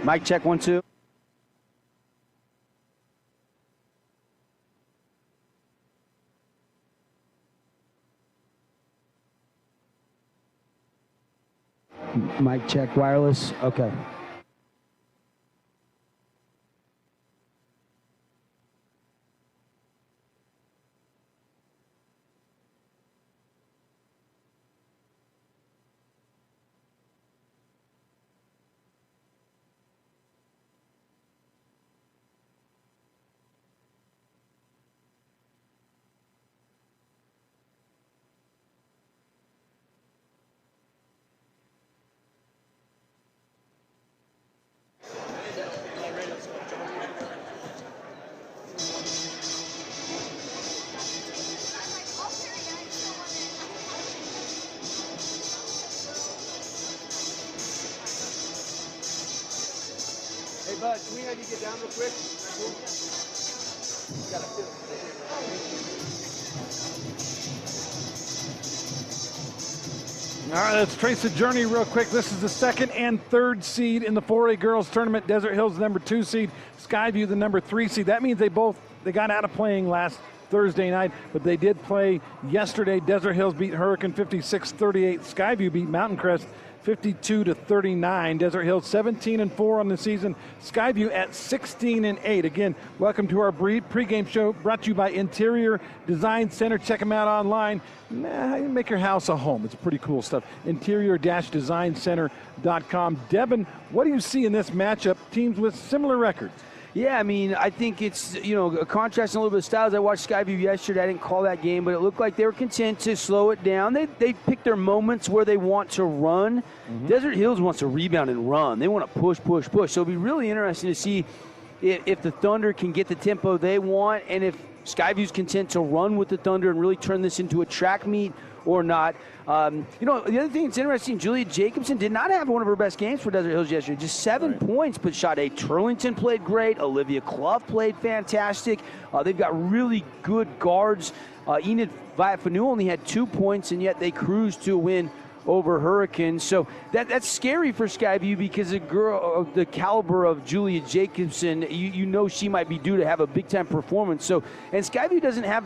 Mic check, 1, 2. Mic check, wireless. Okay. Hey, bud, can we have you get down real quick? Cool. All right, let's trace the journey real quick. This is the 2nd and 3rd seed in the 4A girls tournament. Desert Hills, the number 2 seed. Skyview, the number 3 seed. That means they got out of playing last Thursday night, but they did play yesterday. Desert Hills beat Hurricane 56-38. Skyview beat Mountain Crest 52-39. Desert Hills 17-4 on the season. Skyview at 16-8. Again, welcome to our pregame show brought to you by Interior Design Center. Check them out online. Make your house a home. It's pretty cool stuff. Interior-designcenter.com. Devin, what do you see in this matchup? Teams with similar records. Yeah, I mean, I think it's, a contrast in a little bit of styles. I watched Skyview yesterday. I didn't call that game, but it looked like they were content to slow it down. They pick their moments where they want to run. Mm-hmm. Desert Hills wants to rebound and run. They want to push. So it'll be really interesting to see if the Thunder can get the tempo they want and if Skyview's content to run with the Thunder and really turn this into a track meet or not. The other thing that's interesting, Julia Jacobson did not have one of her best games for Desert Hills yesterday. Just 7 points, but shot 8. Turlington played great. Olivia Clough played fantastic. They've got really good guards. Enid Viafanu only had 2 points, and yet they cruised to a win over Hurricanes. So that's scary for Skyview because a girl of the caliber of Julia Jacobson, you know she might be due to have a big-time performance. And Skyview doesn't have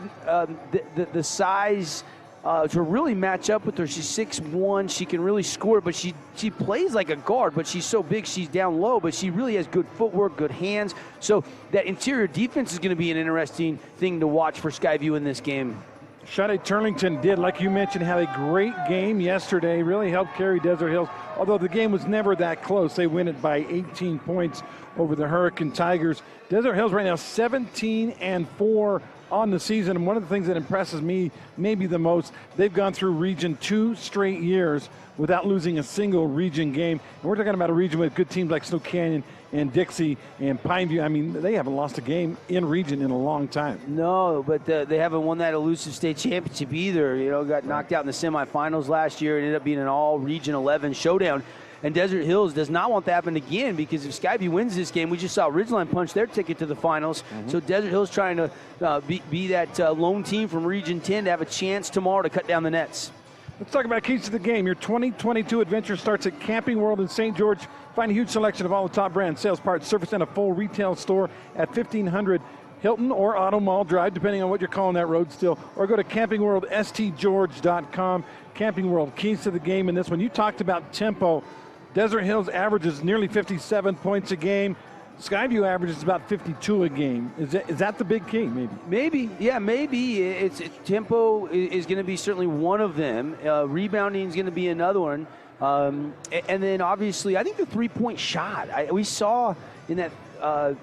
the size to really match up with her. She's 6'1", she can really score, but she plays like a guard, but she's so big she's down low, but she really has good footwork, good hands. So that interior defense is going to be an interesting thing to watch for Skyview in this game. Sade Turlington did, like you mentioned, had a great game yesterday, really helped carry Desert Hills, although the game was never that close. They win it by 18 points over the Hurricane Tigers. Desert Hills right now 17-4 on the season. And one of the things that impresses me maybe the most, they've gone through region 2 straight years without losing a single region game. And we're talking about a region with good teams like Snow Canyon and Dixie and Pineview. I mean, they haven't lost a game in region in a long time. No, but they haven't won that elusive state championship either. You know, got knocked out in the semifinals last year. It ended up being an all-region 11 showdown. And Desert Hills does not want that to happen again, because if Skyview wins this game, we just saw Ridgeline punch their ticket to the finals. So Desert Hills trying to be that lone team from Region 10 to have a chance tomorrow to cut down the nets. Let's talk about keys to the game. Your 2022 adventure starts at Camping World in St. George. Find a huge selection of all the top brands, sales, parts, service, and a full retail store at 1500 Hilton or Auto Mall Drive, depending on what you're calling that road still, or go to campingworldstgeorge.com. Camping World, keys to the game in this one. You talked about tempo. Desert Hills averages nearly 57 points a game. Skyview averages about 52 a game. Is that the big key, maybe? Maybe, yeah, maybe. It's tempo is going to be certainly one of them. Rebounding is going to be another one. And then obviously, I think the three-point shot. We saw in that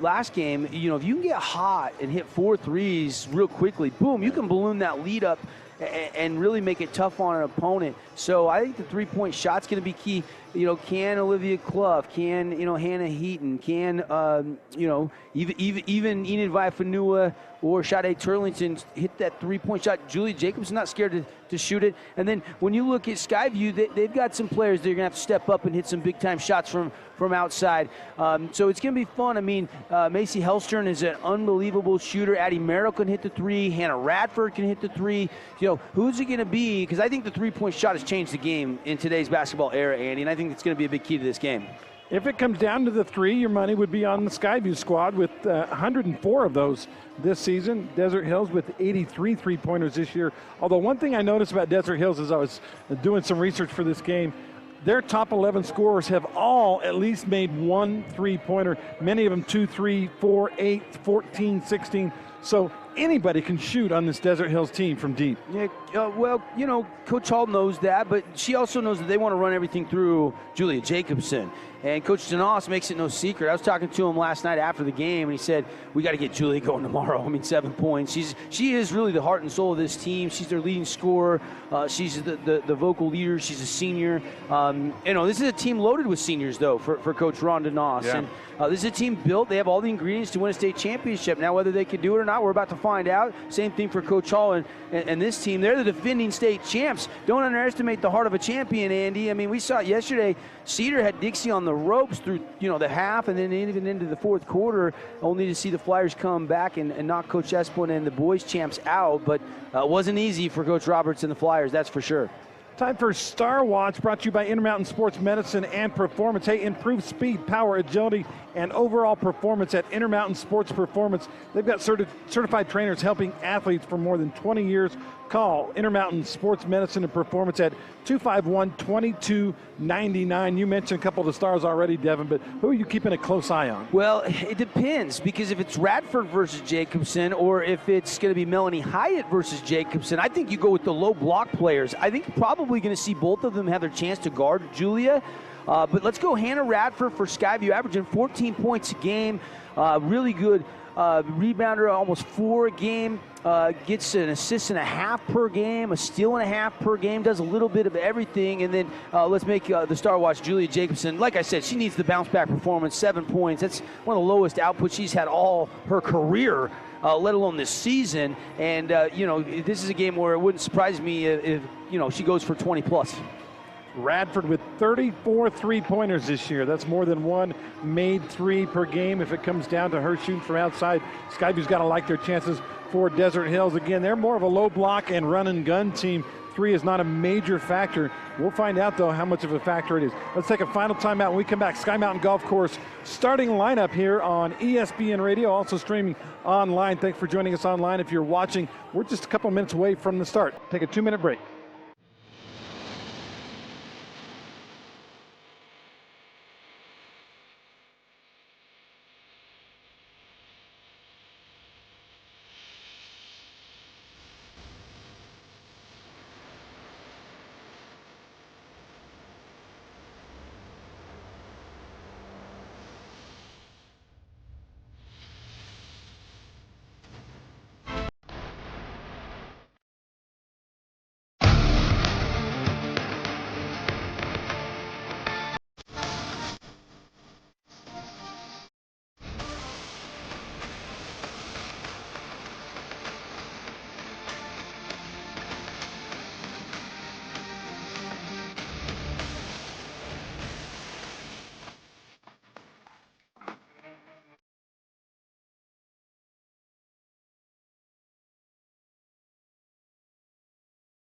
last game, you know, if you can get hot and hit 4 threes real quickly, boom, you can balloon that lead up and really make it tough on an opponent. So I think the three-point shot's going to be key. You know, can Olivia Clough, can, you know, Hannah Heaton, can, you know, even Enid Vaifanua or Sade Turlington hit that three-point shot. Julia Jacobs not scared to shoot it. And then when you look at Skyview, they've got some players that are going to have to step up and hit some big-time shots from outside. So it's going to be fun. I mean, Macy Hellstern is an unbelievable shooter. Addie Merrill can hit the three. Hannah Radford can hit the three. You know, who's it going to be? Because I think the three-point shot has changed the game in today's basketball era, Andy, and I think it's going to be a big key to this game. If it comes down to the three, your money would be on the Skyview squad with 104 of those this season. Desert Hills with 83 three-pointers this year. Although one thing I noticed about Desert Hills as I was doing some research for this game, their top 11 scorers have all at least made one three-pointer. Many of them 2, 3, 4, 8, 14, 16. So anybody can shoot on this Desert Hills team from deep. Yeah, well, you know, Coach Hall knows that, but she also knows that they want to run everything through Julia Jacobson. And Coach Denos makes it no secret. I was talking to him last night after the game, and he said, we got to get Julia going tomorrow. I mean, 7 points. She is really the heart and soul of this team. She's their leading scorer. She's the vocal leader. She's a senior. You know, this is a team loaded with seniors, though, for Coach Ron Denos. Yeah. And this is a team built. They have all the ingredients to win a state championship. Now, whether they can do it or not, we're about to find out. Same thing for Coach Hall and this team. They're the defending state champs. Don't underestimate the heart of a champion, Andy. I mean, we saw it yesterday. Cedar had Dixie on the ropes through, you know, the half and then even into the fourth quarter, only to see the Flyers come back and knock Coach Espin and the boys champs out. But it wasn't easy for Coach Roberts and the Flyers, that's for sure. Time for Star Watch, brought to you by Intermountain Sports Medicine and Performance. Hey, improve speed, power, agility, and overall performance at Intermountain Sports Performance. They've got certified trainers helping athletes for more than 20 years. Call Intermountain Sports Medicine and Performance at 251-2299. You mentioned a couple of the stars already, Devin, but who are you keeping a close eye on? Well, it depends, because if it's Radford versus Jacobson or if it's going to be Melanie Hyatt versus Jacobson, I think you go with the low block players. I think you're probably going to see both of them have their chance to guard Julia. But let's go Hannah Radford for Skyview, averaging 14 points a game. Really good rebounder, almost 4 a game. Gets an assist and a half per game, a steal and a half per game, does a little bit of everything. And then let's make the Star Watch Julia Jacobson. Like I said, she needs the bounce back performance, 7 points. That's one of the lowest outputs she's had all her career, let alone this season. And, you know, this is a game where it wouldn't surprise me if you know, she goes for 20 plus. Radford with 34 three-pointers this year. That's more than one made three per game. If it comes down to her shooting from outside, Skyview's got to like their chances for Desert Hills. Again, they're more of a low block and run and gun team. 3 is not a major factor. We'll find out, though, how much of a factor it is. Let's take a final timeout. When we come back, Sky Mountain Golf Course starting lineup here on ESPN Radio, also streaming online. Thanks for joining us online. If you're watching, we're just a couple minutes away from the start. Take a 2-minute break.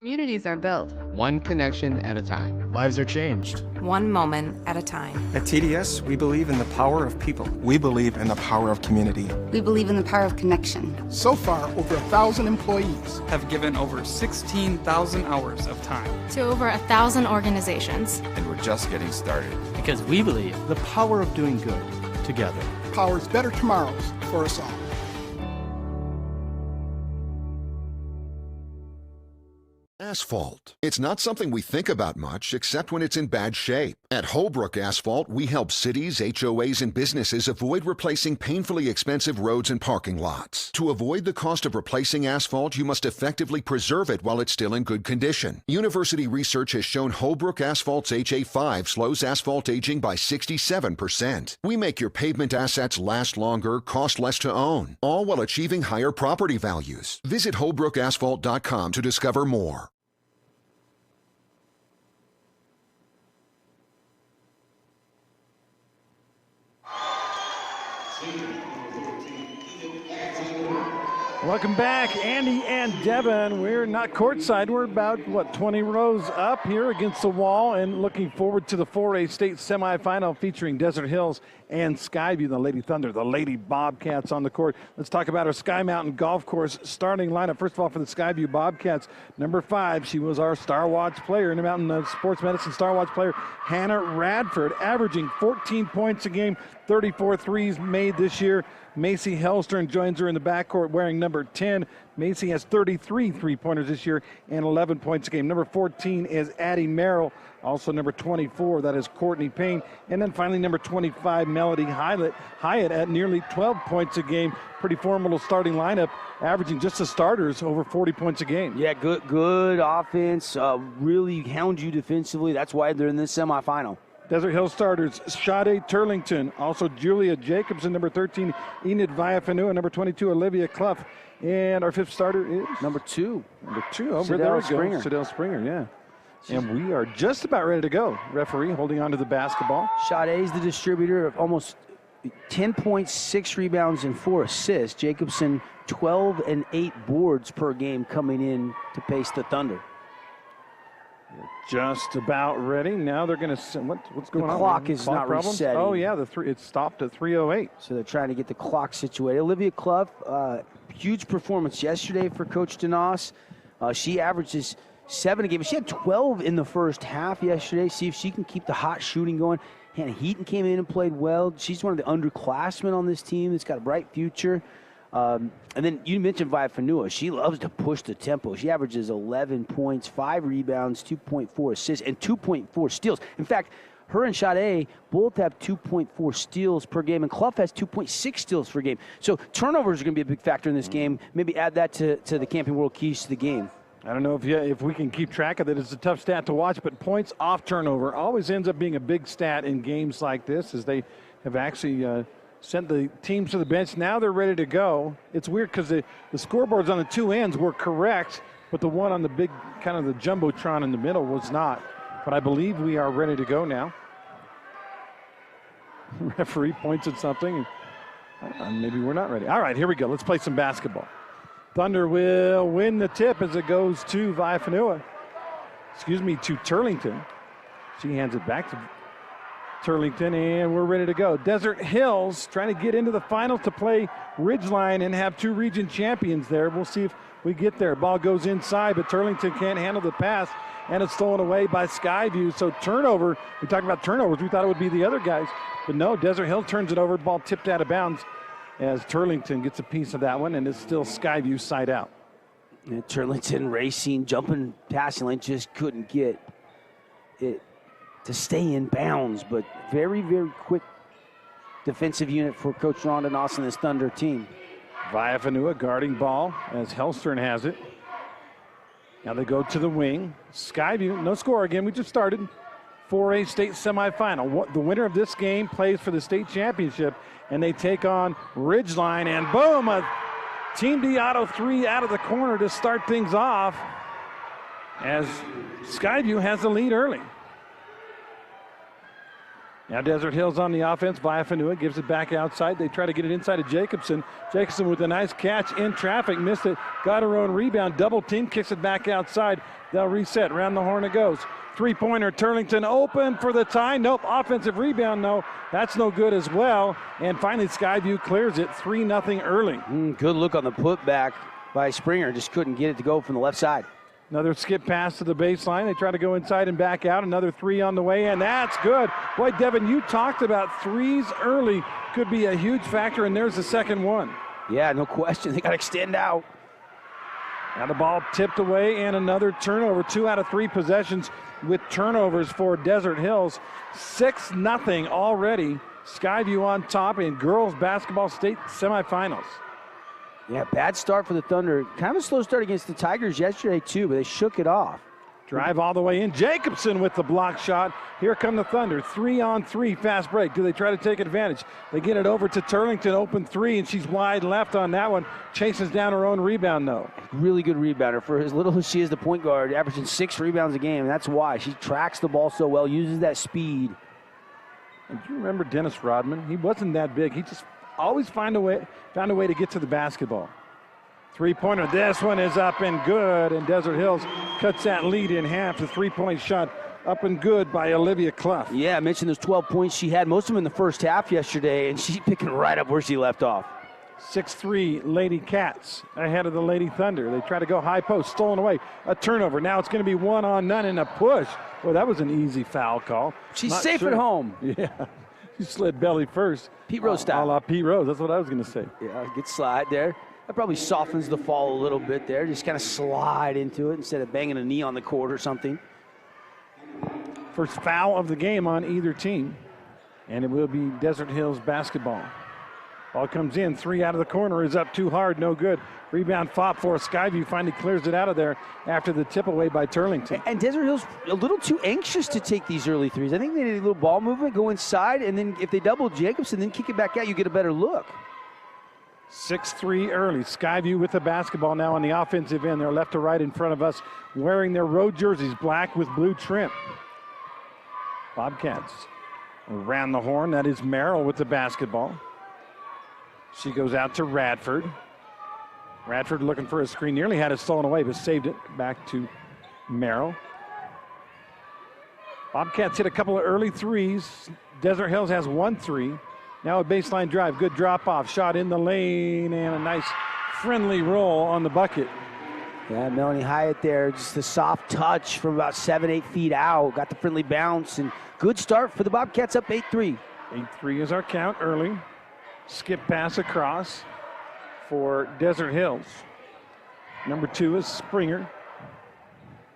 Communities are built one connection at a time. Lives are changed one moment at a time. At TDS, we believe in the power of people. We believe in the power of community. We believe in the power of connection. So far, over 1,000 employees have given over 16,000 hours of time to over 1,000 organizations. And we're just getting started. Because we believe the power of doing good together powers better tomorrows for us all. Asphalt. It's not something we think about much, except when it's in bad shape. At Holbrook Asphalt, we help cities, HOAs, and businesses avoid replacing painfully expensive roads and parking lots. To avoid the cost of replacing asphalt, you must effectively preserve it while it's still in good condition. University research has shown Holbrook Asphalt's HA5 slows asphalt aging by 67%. We make your pavement assets last longer, cost less to own, all while achieving higher property values. Visit holbrookasphalt.com to discover more. Welcome back, Andy and Devin. We're not courtside. We're about, 20 rows up here against the wall and looking forward to the 4A state semifinal featuring Desert Hills and Skyview, the Lady Thunder, the Lady Bobcats on the court. Let's talk about our Sky Mountain Golf Course starting lineup. First of all, for the Skyview Bobcats, number 5, she was our Star Watch player, Intermountain Sports Medicine Star Watch player, Hannah Radford, averaging 14 points a game, 34 threes made this year. Macy Hellstern joins her in the backcourt wearing number 10. Macy has 33 three-pointers this year and 11 points a game. Number 14 is Addie Merrill. Also number 24, that is Courtney Payne. And then finally number 25, Melody Hyatt at nearly 12 points a game. Pretty formidable starting lineup, averaging just the starters over 40 points a game. Yeah, good offense. Really hound you defensively. That's why they're in this semifinal. Desert Hill starters, Sade Turlington, also Julia Jacobson, number 13, Enid Villafanua, number 22, Olivia Clough, and our 5th starter is number 2. Over there we go, Sadell Springer, yeah. And we are just about ready to go. Referee holding on to the basketball. Sade's the distributor of almost 10 points, 6 rebounds, and 4 assists. Jacobson, 12 and 8 boards per game coming in to pace the Thunder. Just about ready. Now they're going to. What's going on? The clock is not resetting. Oh yeah, it stopped at 3:08. So they're trying to get the clock situated. Olivia Clough, huge performance yesterday for Coach DeNoss. She averages 7 a game. She had 12 in the first half yesterday. See if she can keep the hot shooting going. Hannah Heaton came in and played well. She's one of the underclassmen on this team that's got a bright future. And then you mentioned Villafanua. She loves to push the tempo. She averages 11 points, 5 rebounds, 2.4 assists, and 2.4 steals. In fact, her and Sade both have 2.4 steals per game, and Clough has 2.6 steals per game. So turnovers are going to be a big factor in this game. Maybe add that to the Camping World keys to the game. I don't know if we can keep track of it. It's a tough stat to watch, but points off turnover always ends up being a big stat in games like this, as they have actually sent the teams to the bench. Now they're ready to go. It's weird because the scoreboards on the two ends were correct, but the one on the big, kind of the Jumbotron in the middle was not. But I believe we are ready to go now. Referee points at something. And maybe we're not ready. All right, here we go. Let's play some basketball. Thunder will win the tip as it goes to Villafanua. To Turlington. She hands it back to Turlington, and we're ready to go. Desert Hills trying to get into the finals to play Ridgeline and have 2 region champions there. We'll see if we get there. Ball goes inside, but Turlington can't handle the pass, and it's stolen away by Skyview. So turnover, we talked about turnovers. We thought it would be the other guys, but no, Desert Hill turns it over. Ball tipped out of bounds as Turlington gets a piece of that one, and it's still Skyview side out. And Turlington racing, jumping, passing lane, just couldn't get it to stay in bounds, but very, very quick defensive unit for Coach Ron DeNoss and this Thunder team. Villafanua guarding ball as Hellstern has it. Now they go to the wing. Skyview, no score again. We just started. 4A state semifinal. The winner of this game plays for the state championship, and they take on Ridgeline, and boom, a Team D auto 3 out of the corner to start things off as Skyview has the lead early. Now Desert Hills on the offense. Viafanua gives it back outside. They try to get it inside of Jacobson. Jacobson with a nice catch in traffic. Missed it. Got her own rebound. Double team. Kicks it back outside. They'll reset. Round the horn it goes. Three-pointer. Turlington open for the tie. Nope. Offensive rebound. No. That's no good as well. And finally Skyview clears it. 3-0 early. Good look on the putback by Springer. Just couldn't get it to go from the left side. Another skip pass to the baseline. They try to go inside and back out. Another three on the way, and that's good. Boy, Devin, you talked about threes early. Could be a huge factor, and there's the second one. Yeah, no question. They got to extend out. Now the ball tipped away, and another turnover. 2 out of 3 possessions with turnovers for Desert Hills. 6-0 already. Skyview on top in girls basketball state semifinals. Yeah, bad start for the Thunder. Kind of a slow start against the Tigers yesterday, too, but they shook it off. Drive all the way in. Jacobson with the block shot. Here come the Thunder. 3-on-3 fast break. Do they try to take advantage? They get it over to Turlington. Open three, and she's wide left on that one. Chases down her own rebound, though. Really good rebounder. For as little as she is the point guard, averaging 6 rebounds a game, and that's why. She tracks the ball so well, uses that speed. And do you remember Dennis Rodman? He wasn't that big. He just always found a way to get to the basketball. Three-pointer. This one is up and good, and Desert Hills cuts that lead in half. The three-point shot up and good by Olivia Clough. Yeah, I mentioned those 12 points she had, most of them in the first half yesterday, and she's picking right up where she left off. 6'3", Lady Cats ahead of the Lady Thunder. They try to go high post, stolen away. A turnover. Now it's going to be 1-on-none and a push. Well, that was an easy foul call. She's safe at home. Yeah. She slid belly first. Pete Rose style. A la Pete Rose. That's what I was going to say. Yeah, good slide there. That probably softens the fall a little bit there. Just kind of slide into it instead of banging a knee on the court or something. First foul of the game on either team. And it will be Desert Hills basketball. Ball comes in. 3 out of the corner is up too hard. No good. Rebound fought for. Skyview finally clears it out of there after the tip away by Turlington. And Desert Hills a little too anxious to take these early threes. I think they need a little ball movement, go inside, and then if they double Jacobson, then kick it back out, you get a better look. 6-3 early. Skyview with the basketball now on the offensive end. They're left to right in front of us, wearing their road jerseys, black with blue trim. Bobcats around the horn. That is Merrill with the basketball. She goes out to Radford. Radford looking for a screen. Nearly had it stolen away, but saved it. Back to Merrill. Bobcats hit a couple of early threes. Desert Hills has 1 3. Now a baseline drive. Good drop off. Shot in the lane and a nice friendly roll on the bucket. Yeah, Melanie Hyatt there. Just a soft touch from about 7-8 feet out. Got the friendly bounce and good start for the Bobcats up 8-3. 8-3 is our count early. Skip pass across for Desert Hills. Number 2 is Springer.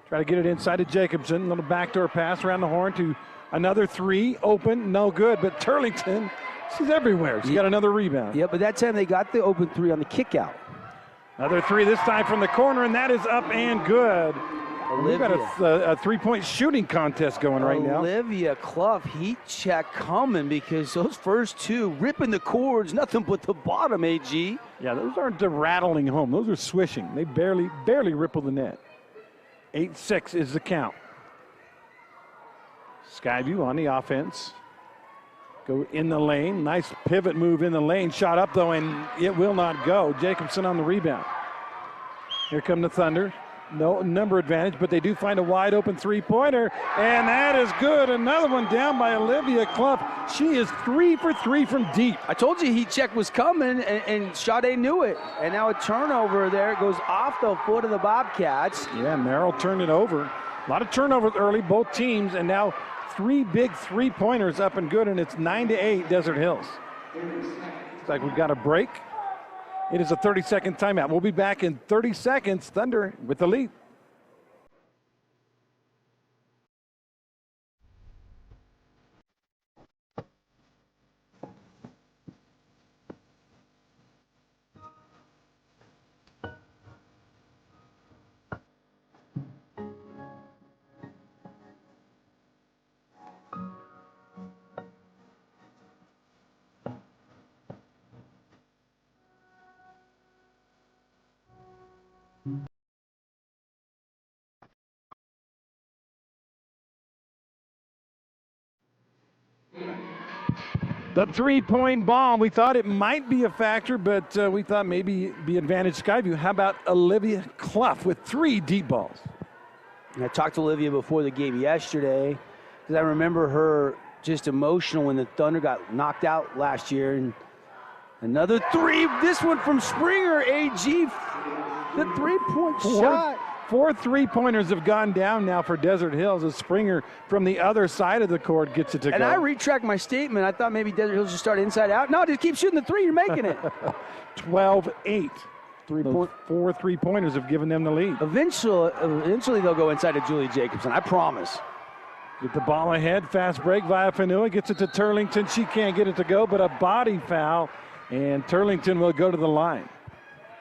Try to get it inside to Jacobson. Little backdoor pass around the horn to another 3. Open, no good. But Turlington, she's everywhere. She got another rebound. Yeah, but that time they got the open 3 on the kick out. Another 3 this time from the corner, and that is up and good. We've got a three-point shooting contest going right now. Olivia Clough, heat check coming because those first 2 ripping the cords, nothing but the bottom, AG. Yeah, those aren't the rattling home. Those are swishing. They barely ripple the net. 8-6 is the count. Skyview on the offense. Go in the lane. Nice pivot move in the lane. Shot up, though, and it will not go. Jacobson on the rebound. Here come the Thunder. No number advantage, but they do find a wide open three-pointer, and that is good. Another one down by Olivia Clough. She is 3 for 3 from deep. I told you heat check was coming, and Sade knew it. And now a turnover there. It goes off the foot of the Bobcats. Yeah, Merrill turned it over. A lot of turnovers early, both teams, and now 3 big three-pointers up and good, and it's 9-8 Desert Hills. Looks like we've got a break. It is a 30-second timeout. We'll be back in 30 seconds. Thunder with the lead. The three-point ball. We thought it might be a factor, but we thought maybe be advantage Skyview. How about Olivia Clough with 3 deep balls? And I talked to Olivia before the game yesterday because I remember her just emotional when the Thunder got knocked out last year. And another 3. This one from Springer, AG. The 3-point shot. 4 3-pointers have gone down now for Desert Hills as Springer from the other side of the court gets it to go. And I retract my statement. I thought maybe Desert Hills should start inside out. No, just keep shooting the 3. You're making it. 12-8. 4 3-pointers have given them the lead. Eventually they'll go inside to Julie Jacobson. I promise. Get the ball ahead. Fast break. Viafanua gets it to Turlington. She can't get it to go, but a body foul. And Turlington will go to the line.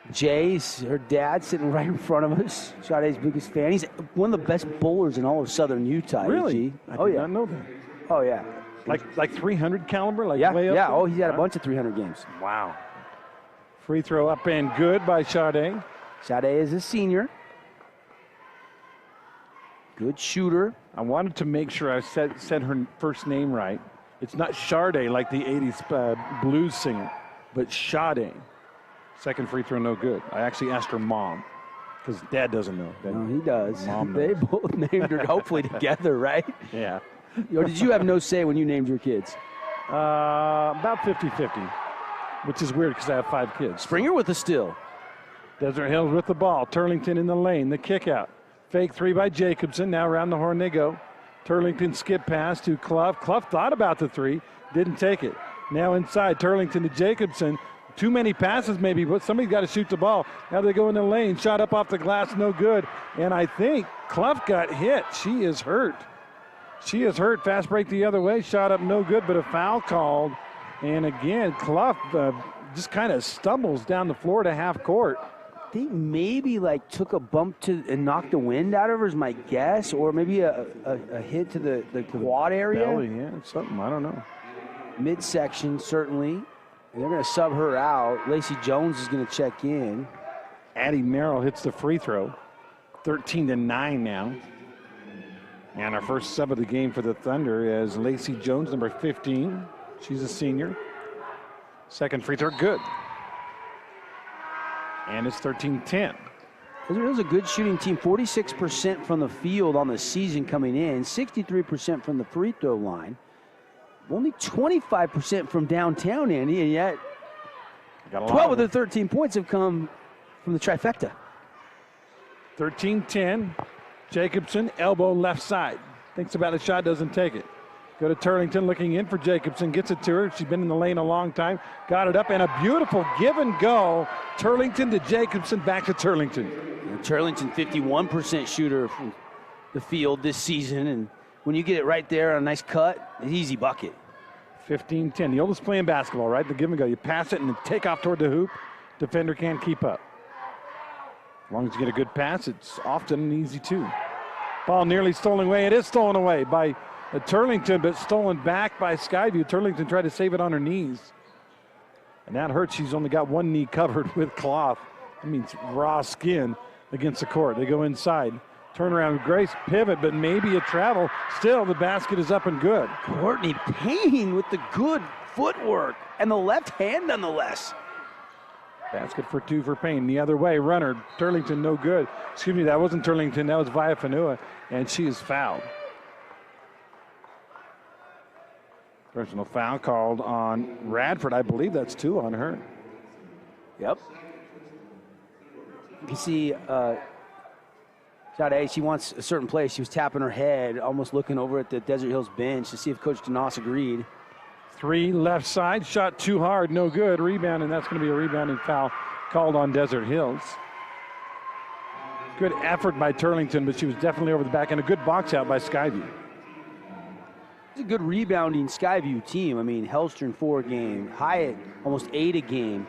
Jay's, her dad, sitting right in front of us. Sade's biggest fan. He's one of the best bowlers in all of Southern Utah. Really? I did not know that. Oh, yeah. Like 300 caliber? Like yeah, way up yeah. there? Oh, he's had a bunch of 300 games. Wow. Free throw up and good by Sade. Sade is a senior. Good shooter. I wanted to make sure I said her first name right. It's not Sade like the 80s blues singer, but Sade. Second free throw, no good. I actually asked her mom because Dad doesn't know. No, he does. Mom They knows. both named her hopefully together, right? Yeah. Or did you have no say when you named your kids? About 50-50, which is weird because I have 5 kids. Springer with a steal. Desert Hills with the ball. Turlington in the lane. The kick out. Fake 3 by Jacobson. Now around the horn they go. Turlington skip pass to Clough. Clough thought about the 3. Didn't take it. Now inside. Turlington to Jacobson. Too many passes maybe, but somebody's got to shoot the ball. Now they go in the lane. Shot up off the glass. No good. And I think Clough got hit. She is hurt. She is hurt. Fast break the other way. Shot up no good, but a foul called. And again, Clough just kind of stumbles down the floor to half court. I think maybe took a bump and knocked the wind out of her is my guess, or maybe a hit to the quad area. Belly, yeah, something, I don't know. Midsection, certainly. And they're going to sub her out. Lacey Jones is going to check in. Addie Merrill hits the free throw. 13-9 now. And our first sub of the game for the Thunder is Lacey Jones, number 15. She's a senior. Second free throw, good. And it's 13-10. It was a good shooting team. 46% from the field on the season coming in. 63% from the free throw line. Only 25% from downtown, Andy, and yet 12 of the 13 points have come from the trifecta. 13-10. Jacobson, elbow left side. Thinks about a shot, doesn't take it. Go to Turlington, looking in for Jacobson. Gets it to her. She's been in the lane a long time. Got it up, and a beautiful give and go. Turlington to Jacobson, back to Turlington. And Turlington, 51% shooter from the field this season, and when you get it right there on a nice cut, an easy bucket. 15-10. The oldest play in basketball, right? The give and go. You pass it and then take off toward the hoop. Defender can't keep up. As long as you get a good pass, it's often easy too. Ball nearly stolen away. It is stolen away by Turlington, but stolen back by Skyview. Turlington tried to save it on her knees. And that hurts. She's only got one knee covered with cloth. That means raw skin against the court. They go inside. Turnaround, Grace, pivot, but maybe a travel. Still, the basket is up and good. Courtney Payne with the good footwork and the left hand nonetheless. Basket for 2 for Payne. The other way, runner. Turlington, no good. Excuse me, that wasn't Turlington. That was Viafanua, and she is fouled. Personal foul called on Radford. I believe that's 2 on her. Yep. You can see Sade, she wants a certain place. She was tapping her head, almost looking over at the Desert Hills bench to see if Coach Denos agreed. 3 left side, shot too hard, no good. Rebound, and that's going to be a rebounding foul called on Desert Hills. Good effort by Turlington, but she was definitely over the back, and a good box out by Skyview. It's a good rebounding Skyview team. I mean, Hellstrom 4 a game, Hyatt almost 8 a game.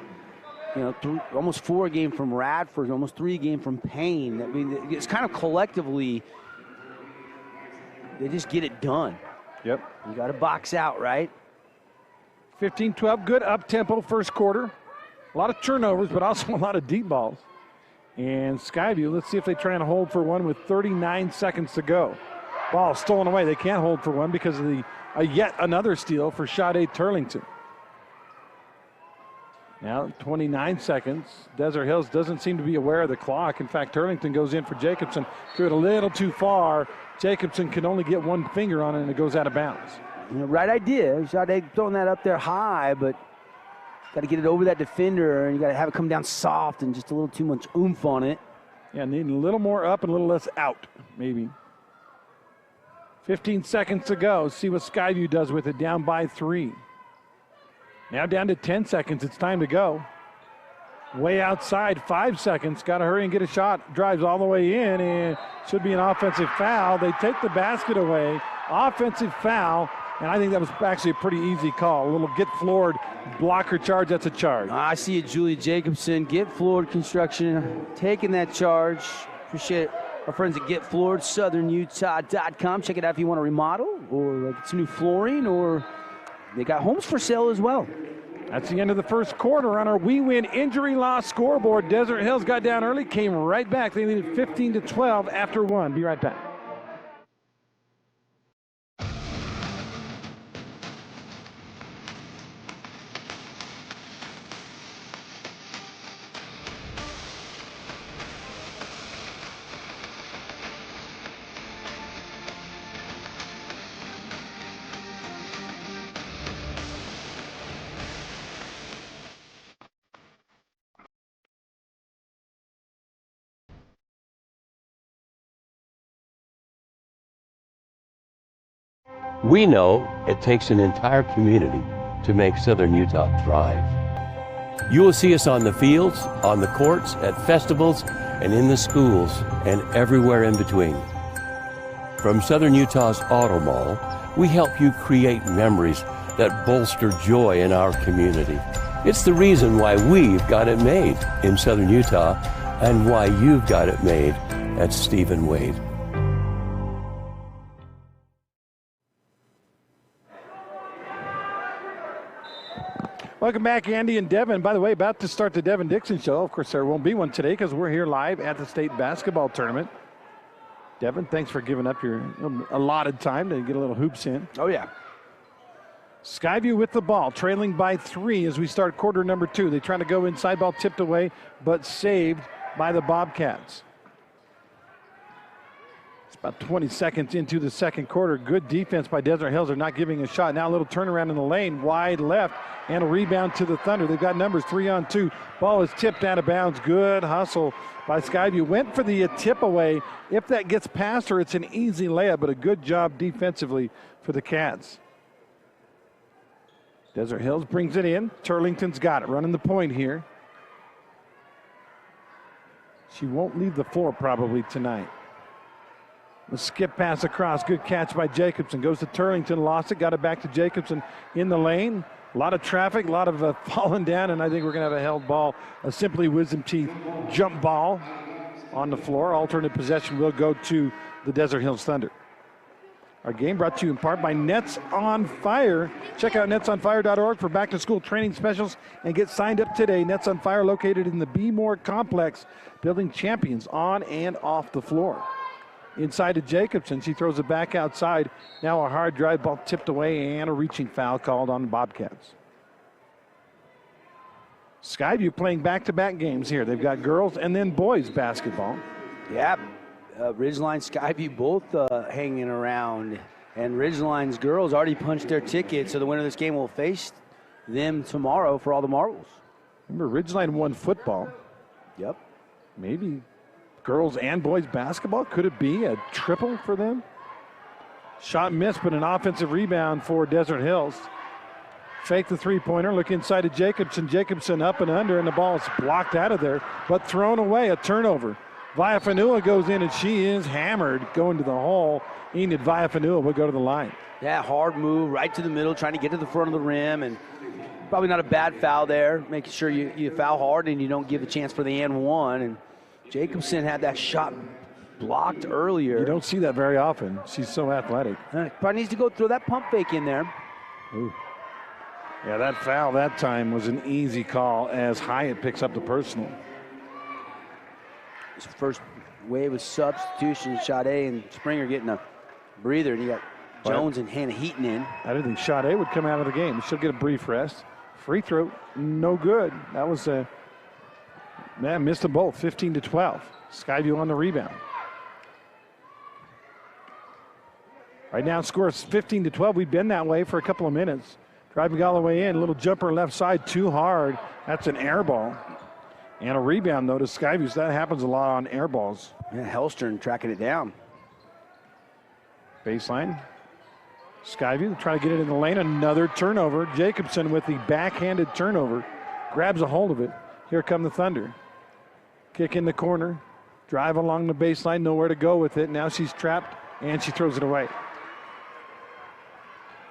You know, almost 4 a game from Radford, almost 3 a game from Payne. I mean, it's kind of collectively, they just get it done. Yep. You got to box out, right? 15-12, good up-tempo first quarter. A lot of turnovers, but also a lot of deep balls. And Skyview, let's see if they try and hold for one with 39 seconds to go. Ball stolen away. They can't hold for one because of the yet another steal for Sade Turlington. Now 29 seconds. Desert Hills doesn't seem to be aware of the clock. In fact, Turlington goes in for Jacobson. Threw it a little too far. Jacobson can only get one finger on it, and it goes out of bounds. Right idea. Sade throwing that up there high, but got to get it over that defender, and you got to have it come down soft and just a little too much oomph on it. Yeah, needing a little more up and a little less out, maybe. 15 seconds to go. See what Skyview does with it, down by 3. Now down to 10 seconds. It's time to go. Way outside, 5 seconds. Got to hurry and get a shot. Drives all the way in, and should be an offensive foul. They take the basket away. Offensive foul, and I think that was actually a pretty easy call. A little get floored blocker charge. That's a charge. I see it, Julie Jacobson. Get Floored Construction taking that charge. Appreciate our friends at Get Floored, southernutah.com. Check it out if you want to remodel or get some new flooring, or they got homes for sale as well. That's the end of the first quarter on our We Win injury loss scoreboard. Desert Hills got down early, came right back. They lead 15-12 after 1. Be right back. We know it takes an entire community to make Southern Utah thrive. You will see us on the fields, on the courts, at festivals, and in the schools, and everywhere in between. From Southern Utah's Auto Mall, we help you create memories that bolster joy in our community. It's the reason why we've got it made in Southern Utah, and why you've got it made at Stephen Wade. Welcome back, Andy and Devin. By the way, about to start the Devin Dixon Show. Of course, there won't be one today because we're here live at the state basketball tournament. Devin, thanks for giving up your allotted time to get a little hoops in. Oh, yeah. Skyview with the ball, trailing by 3 as we start quarter number 2. They try to go inside, ball tipped away, but saved by the Bobcats. It's about 20 seconds into the second quarter. Good defense by Desert Hills. They're not giving a shot. Now a little turnaround in the lane, wide left, and a rebound to the Thunder. They've got numbers 3-on-2. Ball is tipped out of bounds. Good hustle by Skyview. Went for the tip away. If that gets past her, it's an easy layup, but a good job defensively for the Cats. Desert Hills brings it in. Turlington's got it, running the point here. She won't leave the floor probably tonight. The skip pass across. Good catch by Jacobson. Goes to Turlington. Lost it. Got it back to Jacobson in the lane. A lot of traffic. A lot of falling down. And I think we're going to have a held ball. A Simply Wisdom Teeth jump ball on the floor. Alternate possession will go to the Desert Hills Thunder. Our game brought to you in part by Nets on Fire. Check out netsonfire.org for back-to-school training specials and get signed up today. Nets on Fire located in the B. Moore Complex, building champions on and off the floor. Inside to Jacobson. She throws it back outside. Now a hard drive ball tipped away and a reaching foul called on the Bobcats. Skyview playing back-to-back games here. They've got girls and then boys basketball. Yeah, Ridgeline, Skyview both hanging around. And Ridgeline's girls already punched their ticket, so the winner of this game will face them tomorrow for all the marbles. Remember, Ridgeline won football. Yep. Maybe girls and boys basketball. Could it be a triple for them? Shot missed, but an offensive rebound for Desert Hills. Fake the three-pointer, look inside to Jacobson. Jacobson up and under, and the ball is blocked out of there, but thrown away, a turnover. Viafanua goes in, and she is hammered going to the hole. Enid Viafanua will go to the line. Yeah, hard move, right to the middle, trying to get to the front of the rim, and probably not a bad foul there, making sure you foul hard and you don't give a chance for the and one. And Jacobson had that shot blocked earlier. You don't see that very often. She's so athletic. Probably needs to go throw that pump fake in there. Ooh. Yeah, that foul that time was an easy call as Hyatt picks up the personal. His first wave of substitution, Sade and Springer getting a breather, and you got Jones and Hannah Heaton in. I didn't think Sade would come out of the game. She'll get a brief rest. Free throw, no good. That was missed them both, 15-12. Skyview on the rebound. Right now, score is 15-12. We've been that way for a couple of minutes. Driving all the way in, little jumper left side, too hard. That's an air ball. And a rebound, though, to Skyview. So that happens a lot on air balls. Yeah, Hellstern tracking it down. Baseline. Skyview trying to get it in the lane. Another turnover. Jacobson with the backhanded turnover. Grabs a hold of it. Here come the Thunder. Kick in the corner. Drive along the baseline. Nowhere to go with it. Now she's trapped, and she throws it away.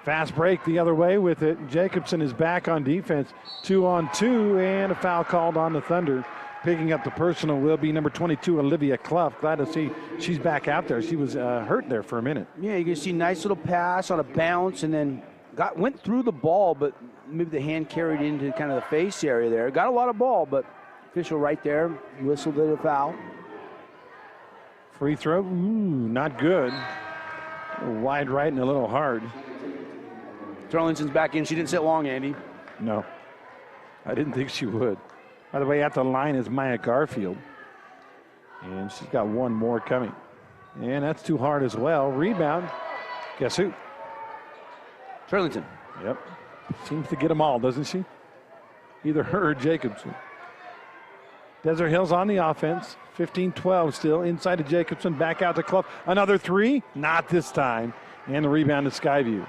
Fast break the other way with it. Jacobson is back on defense. 2-on-2, and a foul called on the Thunder. Picking up the personal will be number 22, Olivia Clough. Glad to see she's back out there. She was hurt there for a minute. Yeah, you can see nice little pass on a bounce, and then went through the ball, but maybe the hand carried into kind of the face area there. Got a lot of ball, but official right there whistled it a foul. Free throw, not good. A little wide right and a little hard. Turlington's back in. She didn't sit long, Andy. No, I didn't think she would. By the way, at the line is Maya Garfield. And she's got one more coming. And that's too hard as well. Rebound. Guess who? Turlington. Yep. Seems to get them all, doesn't she? Either her or Jacobson. Desert Hills on the offense. 15-12 still. Inside to Jacobson. Back out to Clough. Another three. Not this time. And the rebound to Skyview.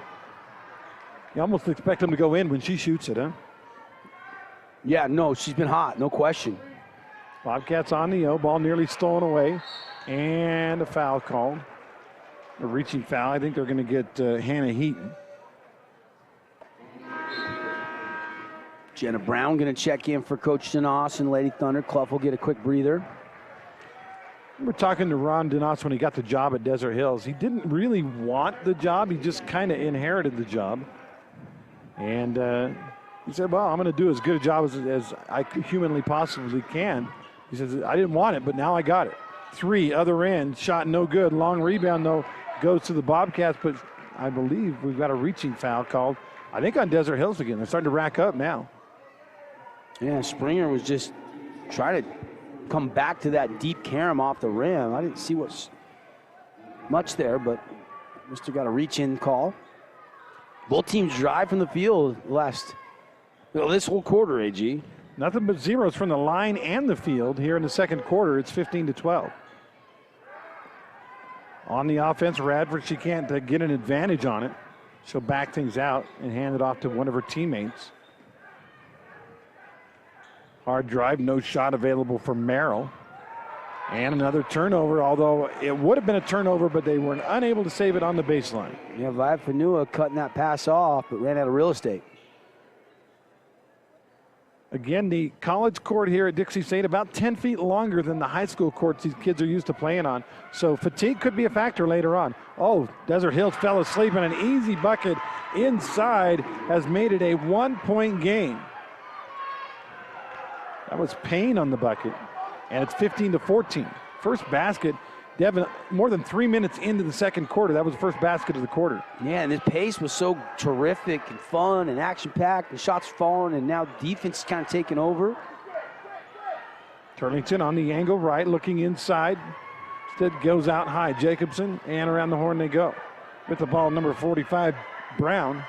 You almost expect them to go in when she shoots it, huh? Yeah, no, she's been hot, no question. Bobcats on the ball nearly stolen away, and a foul called. A reaching foul. I think they're going to get Hannah Heaton. Jenna Brown going to check in for Coach Denos and Lady Thunder. Clough will get a quick breather. We're talking to Ron Denos when he got the job at Desert Hills. He didn't really want the job. He just kind of inherited the job. And he said, well, I'm going to do as good a job as I humanly possibly can. He says, I didn't want it, but now I got it. Three, other end, shot no good. Long rebound, though, goes to the Bobcats, but I believe we've got a reaching foul called, I think, on Desert Hills again. They're starting to rack up now. Yeah, Springer was just trying to come back to that deep carom off the rim. I didn't see what's much there, but must have got a reach-in call. Both teams drive from the field this whole quarter, AG. Nothing but zeros from the line and the field here in the second quarter. It's 15-12. On the offense, Radford, she can't get an advantage on it. She'll back things out and hand it off to one of her teammates. Hard drive, no shot available for Merrill. And another turnover, although it would have been a turnover, but they were unable to save it on the baseline. Yeah, Vive Fanua cutting that pass off, but ran out of real estate. Again, the college court here at Dixie State about 10 feet longer than the high school courts these kids are used to playing on. So fatigue could be a factor later on. Oh, Desert Hills fell asleep, and an easy bucket inside has made it a 1-point game. That was Payne on the bucket, and it's 15-14. First basket, Devin, more than 3 minutes into the second quarter. That was the first basket of the quarter. Yeah, and this pace was so terrific and fun and action-packed. The shots falling, and now defense is kind of taking over. Turlington on the angle right, looking inside. Instead goes out high. Jacobson, and around the horn they go. With the ball, number 45, Brown.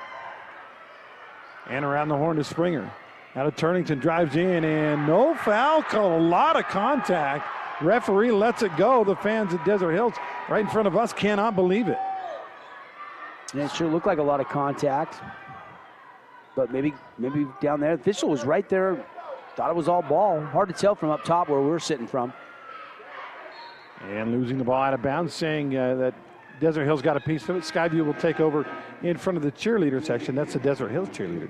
And around the horn to Springer. Out of Turlington, drives in, and no foul call. A lot of contact. Referee lets it go. The fans at Desert Hills right in front of us cannot believe it. Yeah, it sure looked like a lot of contact. But maybe down there, the official was right there. Thought it was all ball. Hard to tell from up top where we're sitting from. And losing the ball out of bounds, saying that Desert Hills got a piece of it. Skyview will take over in front of the cheerleader section. That's the Desert Hills cheerleader.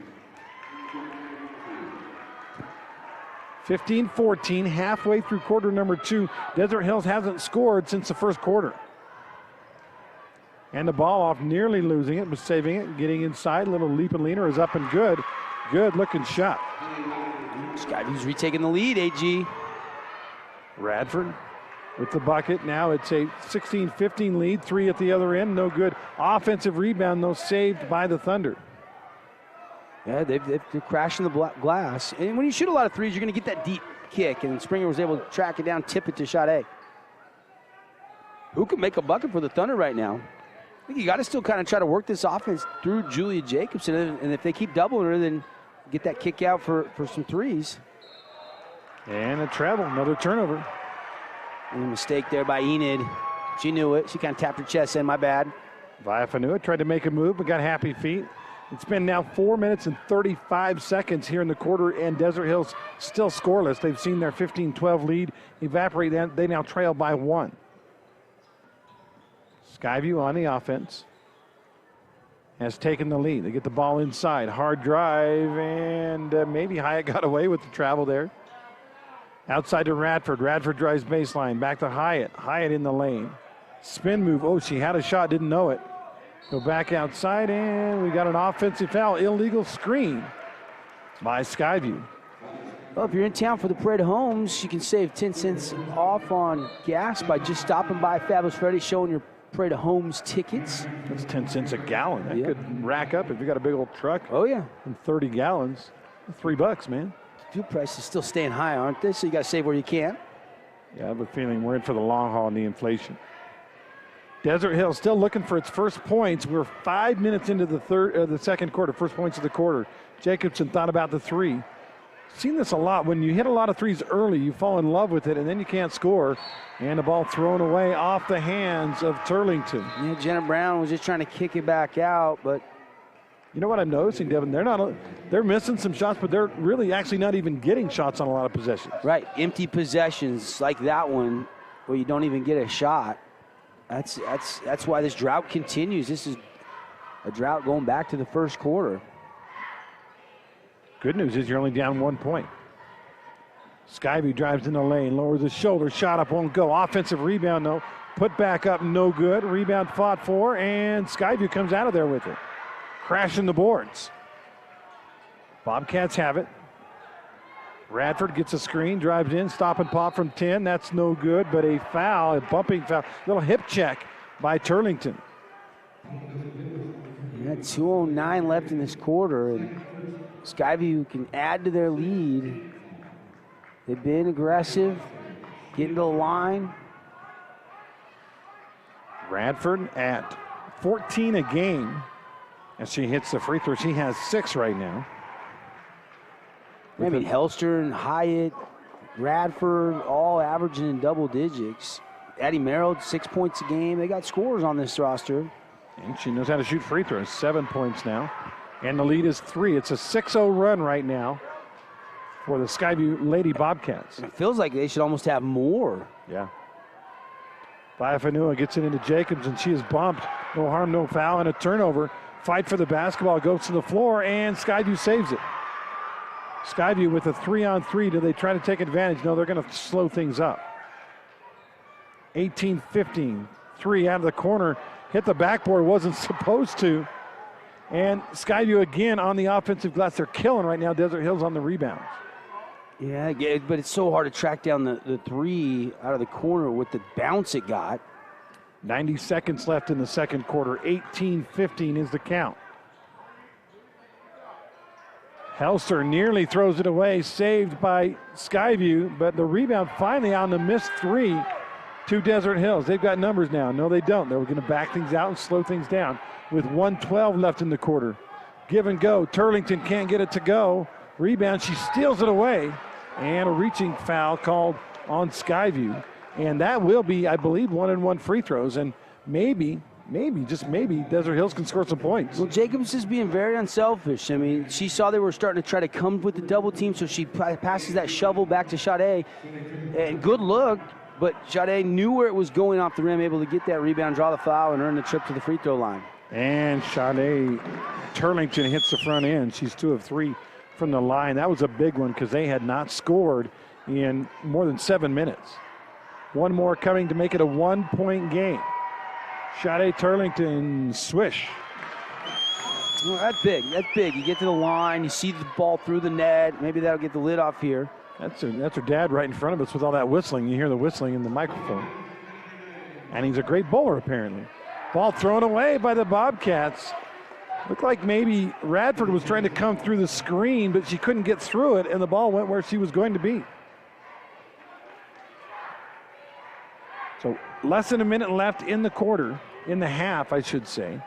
15-14, halfway through quarter number 2. Desert Hills hasn't scored since the first quarter. And the ball off, nearly losing it, but saving it, getting inside. Little leap and leaner is up and good. Good looking shot. Skyview's retaking the lead, AG. Radford with the bucket. Now it's a 16-15 lead. 3 at the other end, no good. Offensive rebound, though, saved by the Thunder. Yeah, they're crashing the glass. And when you shoot a lot of threes, you're going to get that deep kick, and Springer was able to track it down, tip it to Sade. Who can make a bucket for the Thunder right now? I think you got to still kind of try to work this offense through Julia Jacobson, and if they keep doubling her, then get that kick out for some threes. And a travel, another turnover. And a mistake there by Enid. She knew it. She kind of tapped her chest in, my bad. Viafanua tried to make a move, but got happy feet. It's been now 4 minutes and 35 seconds here in the quarter, and Desert Hills still scoreless. They've seen their 15-12 lead evaporate. They now trail by 1. Skyview on the offense has taken the lead. They get the ball inside. Hard drive, and maybe Hyatt got away with the travel there. Outside to Radford. Radford drives baseline. Back to Hyatt. Hyatt in the lane. Spin move. Oh, she had a shot, didn't know it. Go back outside, and we got an offensive foul. Illegal screen by Skyview. Well, if you're in town for the Parade of Homes, you can save 10 cents off on gas by just stopping by Fabulous Freddy's, showing your Parade of Homes tickets. That's 10 cents a gallon. That could rack up if you got a big old truck. Oh, yeah. And 30 gallons. $3, man. Fuel prices still staying high, aren't they? So you got to save where you can. Yeah, I have a feeling we're in for the long haul in the inflation. Desert Hill still looking for its first points. We're 5 minutes into the second quarter, first points of the quarter. Jacobson thought about the three. Seen this a lot. When you hit a lot of threes early, you fall in love with it, and then you can't score. And the ball thrown away off the hands of Turlington. Yeah, Jenna Brown was just trying to kick it back out, but you know what I'm noticing, Devin? They're missing some shots, but they're really actually not even getting shots on a lot of possessions. Right, empty possessions like that one where you don't even get a shot. That's why this drought continues. This is a drought going back to the first quarter. Good news is you're only down 1 point. Skyview drives in the lane, lowers his shoulder, shot up, won't go. Offensive rebound, no. Put back up, no good. Rebound fought for, and Skyview comes out of there with it. Crashing the boards. Bobcats have it. Radford gets a screen, drives in, stop and pop from 10. That's no good, but a foul, a bumping foul. Little hip check by Turlington. Yeah, 2:09 left in this quarter, and Skyview can add to their lead. They've been aggressive, getting to the line. Radford at 14 a game as she hits the free throw. She has 6 right now. I mean, Helster and Hyatt, Radford, all averaging in double digits. Addie Merrill, 6 points a game. They got scores on this roster. And she knows how to shoot free throws. 7 points now. And the lead is 3. It's a 6-0 run right now for the Skyview Lady Bobcats. It feels like they should almost have more. Yeah. Viafanua gets it into Jacobs, and she is bumped. No harm, no foul, and a turnover. Fight for the basketball, goes to the floor, and Skyview saves it. Skyview with a 3-on-3. Do they try to take advantage? No, they're going to slow things up. 18-15. 3 out of the corner. Hit the backboard, wasn't supposed to. And Skyview again on the offensive glass. They're killing right now. Desert Hills on the rebounds. Yeah, but it's so hard to track down the three out of the corner with the bounce it got. 90 seconds left in the second quarter. 18-15 is the count. Helster nearly throws it away, saved by Skyview, but the rebound finally on the missed 3 to Desert Hills. They've got numbers now. No, they don't. They're going to back things out and slow things down with 1:12 left in the quarter. Give and go. Turlington can't get it to go. Rebound, she steals it away. And a reaching foul called on Skyview. And that will be, I believe, 1-and-1 free throws. And maybe, just maybe, Desert Hills can score some points. Well, Jacobs is being very unselfish. I mean, she saw they were starting to try to come with the double team, so she passes that shovel back to Sade. And good look, but Sade knew where it was going off the rim, able to get that rebound, draw the foul, and earn the trip to the free throw line. And Sade Turlington hits the front end. She's 2 of 3 from the line. That was a big one because they had not scored in more than 7 minutes. One more coming to make it a 1-point game. Sade Turlington, swish. Well, that's big. That's big. You get to the line, you see the ball through the net. Maybe that'll get the lid off here. That's her dad right in front of us with all that whistling. You hear the whistling in the microphone. And he's a great bowler, apparently. Ball thrown away by the Bobcats. Looked like maybe Radford was trying to come through the screen, but she couldn't get through it, and the ball went where she was going to be. So less than a minute left in the quarter, in the half, I should say.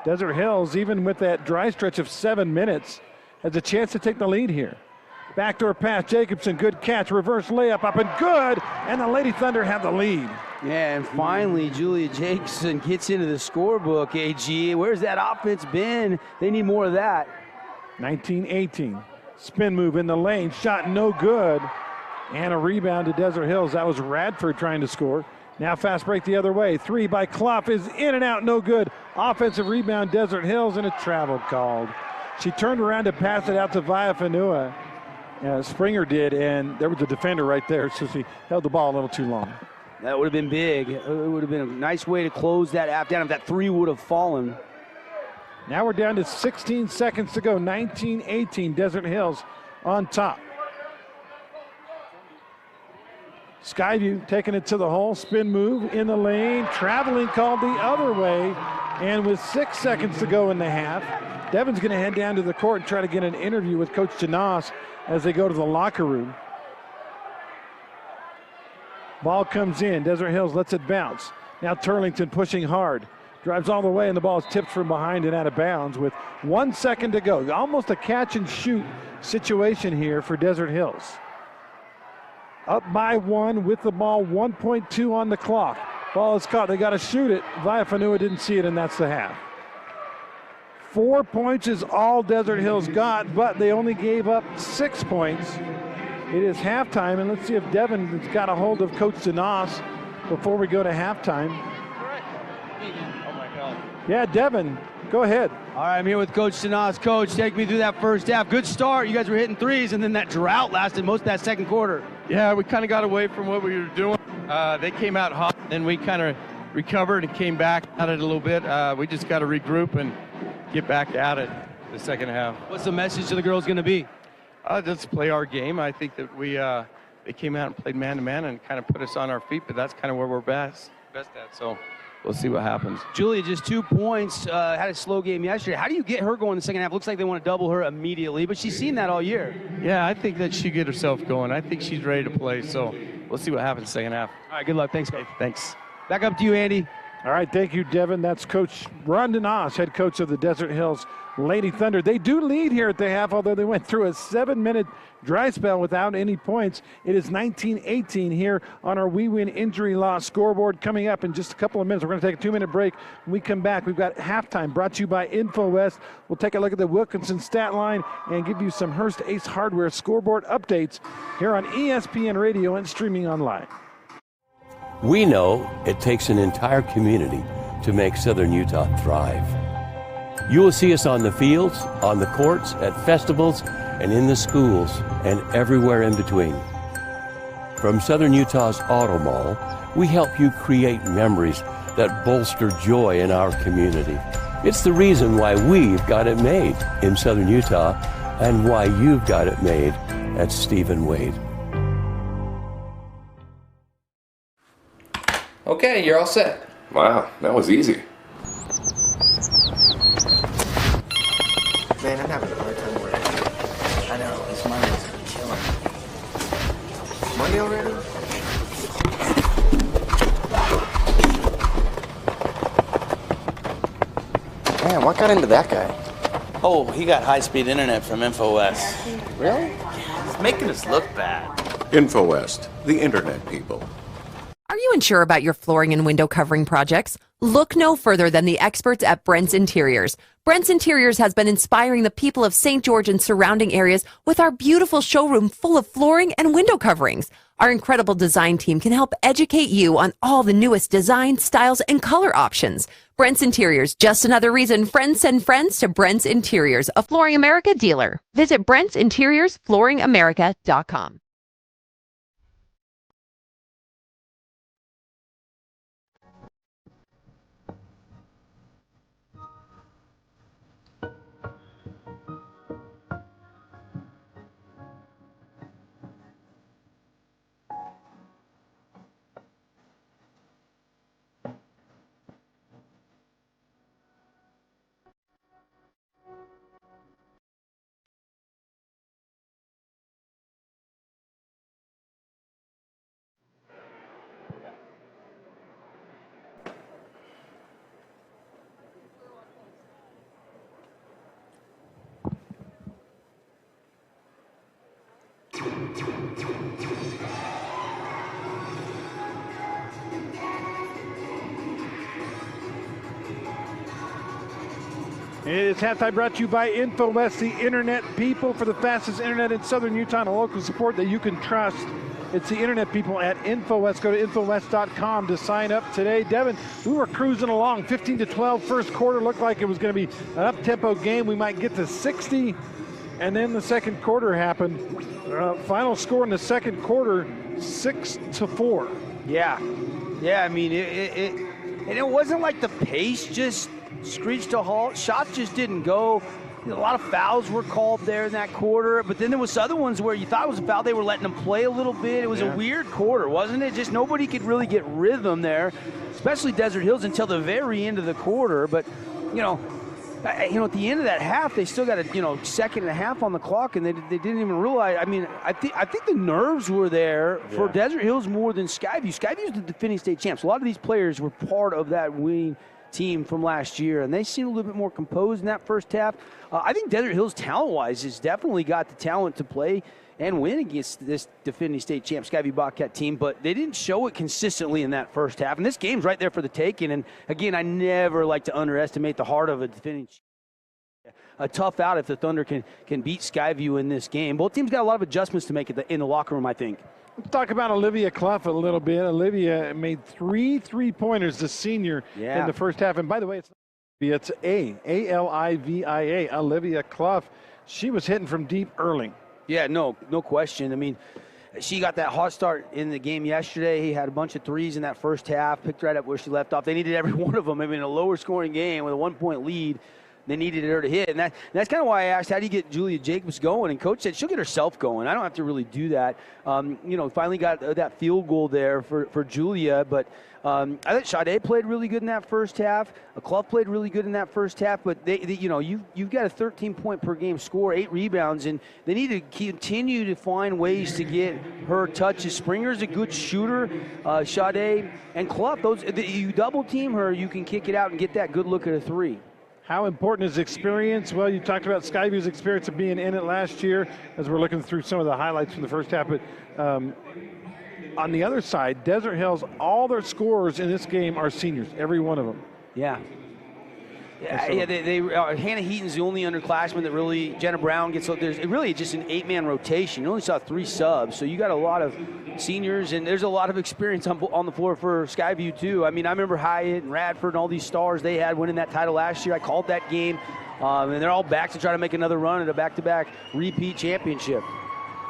Desert Hills, even with that dry stretch of 7 minutes, has a chance to take the lead here. Backdoor pass, Jacobson, good catch, reverse layup up and good, and the Lady Thunder have the lead. Yeah, and finally, Julia Jacobson gets into the scorebook, AG. Where's that offense been? They need more of that. 19-18, spin move in the lane, shot no good, and a rebound to Desert Hills. That was Radford trying to score. Now fast break the other way. 3 by Clough is in and out, no good. Offensive rebound, Desert Hills, and a travel called. She turned around to pass it out to Viafanua. Springer did, and there was a defender right there, so she held the ball a little too long. That would have been big. It would have been a nice way to close that half down if that 3 would have fallen. Now we're down to 16 seconds to go. 19-18, Desert Hills on top. Skyview taking it to the hole, spin move in the lane, traveling called the other way, and with 6 seconds to go in the half, Devon's going to head down to the court and try to get an interview with Coach Janas as they go to the locker room. Ball comes in, Desert Hills lets it bounce. Now Turlington pushing hard, drives all the way, and the ball is tipped from behind and out of bounds with 1 second to go. Almost a catch and shoot situation here for Desert Hills. Up by 1 with the ball, 1.2 on the clock. Ball is caught, they got to shoot it. Viafanua didn't see it, and that's the half. 4 points is all Desert Hills got, but they only gave up 6 points. It is halftime, and let's see if Devon has got a hold of Coach Janas before we go to halftime. Oh my God. Yeah, Devon, go ahead. All right, I'm here with Coach Janas. Coach, take me through that first half. Good start. You guys were hitting threes, and then that drought lasted most of that second quarter. Yeah, we kind of got away from what we were doing. They came out hot, and we kind of recovered and came back at it a little bit. We just got to regroup and get back at it the second half. What's the message to the girls going to be? Just play our game. I think that they came out and played man-to-man and kind of put us on our feet, but that's kind of where we're best at. So we'll see what happens. Julia, just 2 points, had a slow game yesterday. How do you get her going in the second half? Looks like they want to double her immediately, but she's seen that all year. Yeah, I think that she get herself going. I think she's ready to play, so we'll see what happens second half. All right, good luck. Thanks, Coach. Thanks. Back up to you, Andy. All right, thank you, Devin. That's Coach Ron Janas, head coach of the Desert Hills Lady Thunder. They do lead here at the half, although they went through a 7-minute dry spell without any points. It is 19-18 here on our We Win Injury Law scoreboard. Coming up in just a couple of minutes, we're going to take a 2-minute break. When we come back, we've got halftime brought to you by InfoWest. We'll take a look at the Wilkinson stat line and give you some Hearst Ace Hardware scoreboard updates here on ESPN Radio and streaming online. We know it takes an entire community to make Southern Utah thrive. You will see us on the fields, on the courts, at festivals, and in the schools, and everywhere in between. From Southern Utah's Auto Mall, we help you create memories that bolster joy in our community. It's the reason why we've got it made in Southern Utah and why you've got it made at Stephen Wade. Okay, you're all set. Wow, that was easy. Man, I'm having a hard time working. I know, this Monday's killing me. Monday already? Man, what got into that guy? Oh, he got high-speed internet from InfoWest. Really? He's making us look bad. InfoWest, the internet people. Are you unsure about your flooring and window covering projects? Look no further than the experts at Brent's Interiors. Brent's Interiors has been inspiring the people of St. George and surrounding areas with our beautiful showroom full of flooring and window coverings. Our incredible design team can help educate you on all the newest design, styles, and color options. Brent's Interiors, just another reason friends send friends to Brent's Interiors, a Flooring America dealer. Visit Brent's Interiors, flooringamerica.com. It's halftime brought to you by InfoWest, the internet people for the fastest internet in southern Utah and a local support that you can trust. It's the internet people at InfoWest. Go to InfoWest.com to sign up today. Devin, we were cruising along, 15-12 first quarter. Looked like it was going to be an up-tempo game. We might get to 60, and then the second quarter happened. Final score in the second quarter, 6-4. Yeah, I mean, it wasn't like the pace just screeched to a halt. Shots just didn't go. A lot of fouls were called there in that quarter, but then there was other ones where you thought it was a foul. They were letting them play a little bit. It was a weird quarter, wasn't it? Just nobody could really get rhythm there, especially Desert Hills until the very end of the quarter. But, at the end of that half, they still got a second and a half on the clock, and they didn't even realize. I mean, I think the nerves were there for Desert Hills more than Skyview. Skyview's the defending state champs. A lot of these players were part of that winning team from last year, and they seemed a little bit more composed in that first half. I think Desert Hills, talent-wise, has definitely got the talent to play and win against this defending state champ Skyview Bobcat team, but they didn't show it consistently in that first half. And this game's right there for the taking. And again, I never like to underestimate the heart of a defending champ. A tough out if the Thunder can beat Skyview in this game. Both teams got a lot of adjustments to make in the locker room, I think. Let's talk about Olivia Clough a little bit. Olivia made 3 3-pointers, the senior, in the first half. And by the way, it's A-L-I-V-I-A, Olivia Clough. She was hitting from deep early. Yeah, no question. I mean, she got that hot start in the game yesterday. He had a bunch of threes in that first half, picked right up where she left off. They needed every one of them. I mean, a lower scoring game with a 1-point lead, they needed her to hit. And that's kind of why I asked, how do you get Julia Jacobs going? And Coach said she'll get herself going. I don't have to really do that. Finally got that field goal there for Julia. But I think Sade played really good in that first half. Clough played really good in that first half. But you've got a 13-point per game score, 8 rebounds, and they need to continue to find ways to get her touches. Springer's a good shooter. Sade and Clough, you double team her, you can kick it out and get that good look at a 3. How important is experience? Well, you talked about Skyview's experience of being in it last year as we're looking through some of the highlights from the first half. But on the other side, Desert Hills, all their scorers in this game are seniors, every one of them. Yeah. Hannah Heaton's the only underclassman that really, Jenna Brown gets, there's really just an 8-man rotation. You only saw 3 subs, so you got a lot of seniors, and there's a lot of experience on the floor for Skyview too. I mean, I remember Hyatt and Radford and all these stars they had winning that title last year. I called that game, and they're all back to try to make another run at a back-to-back repeat championship.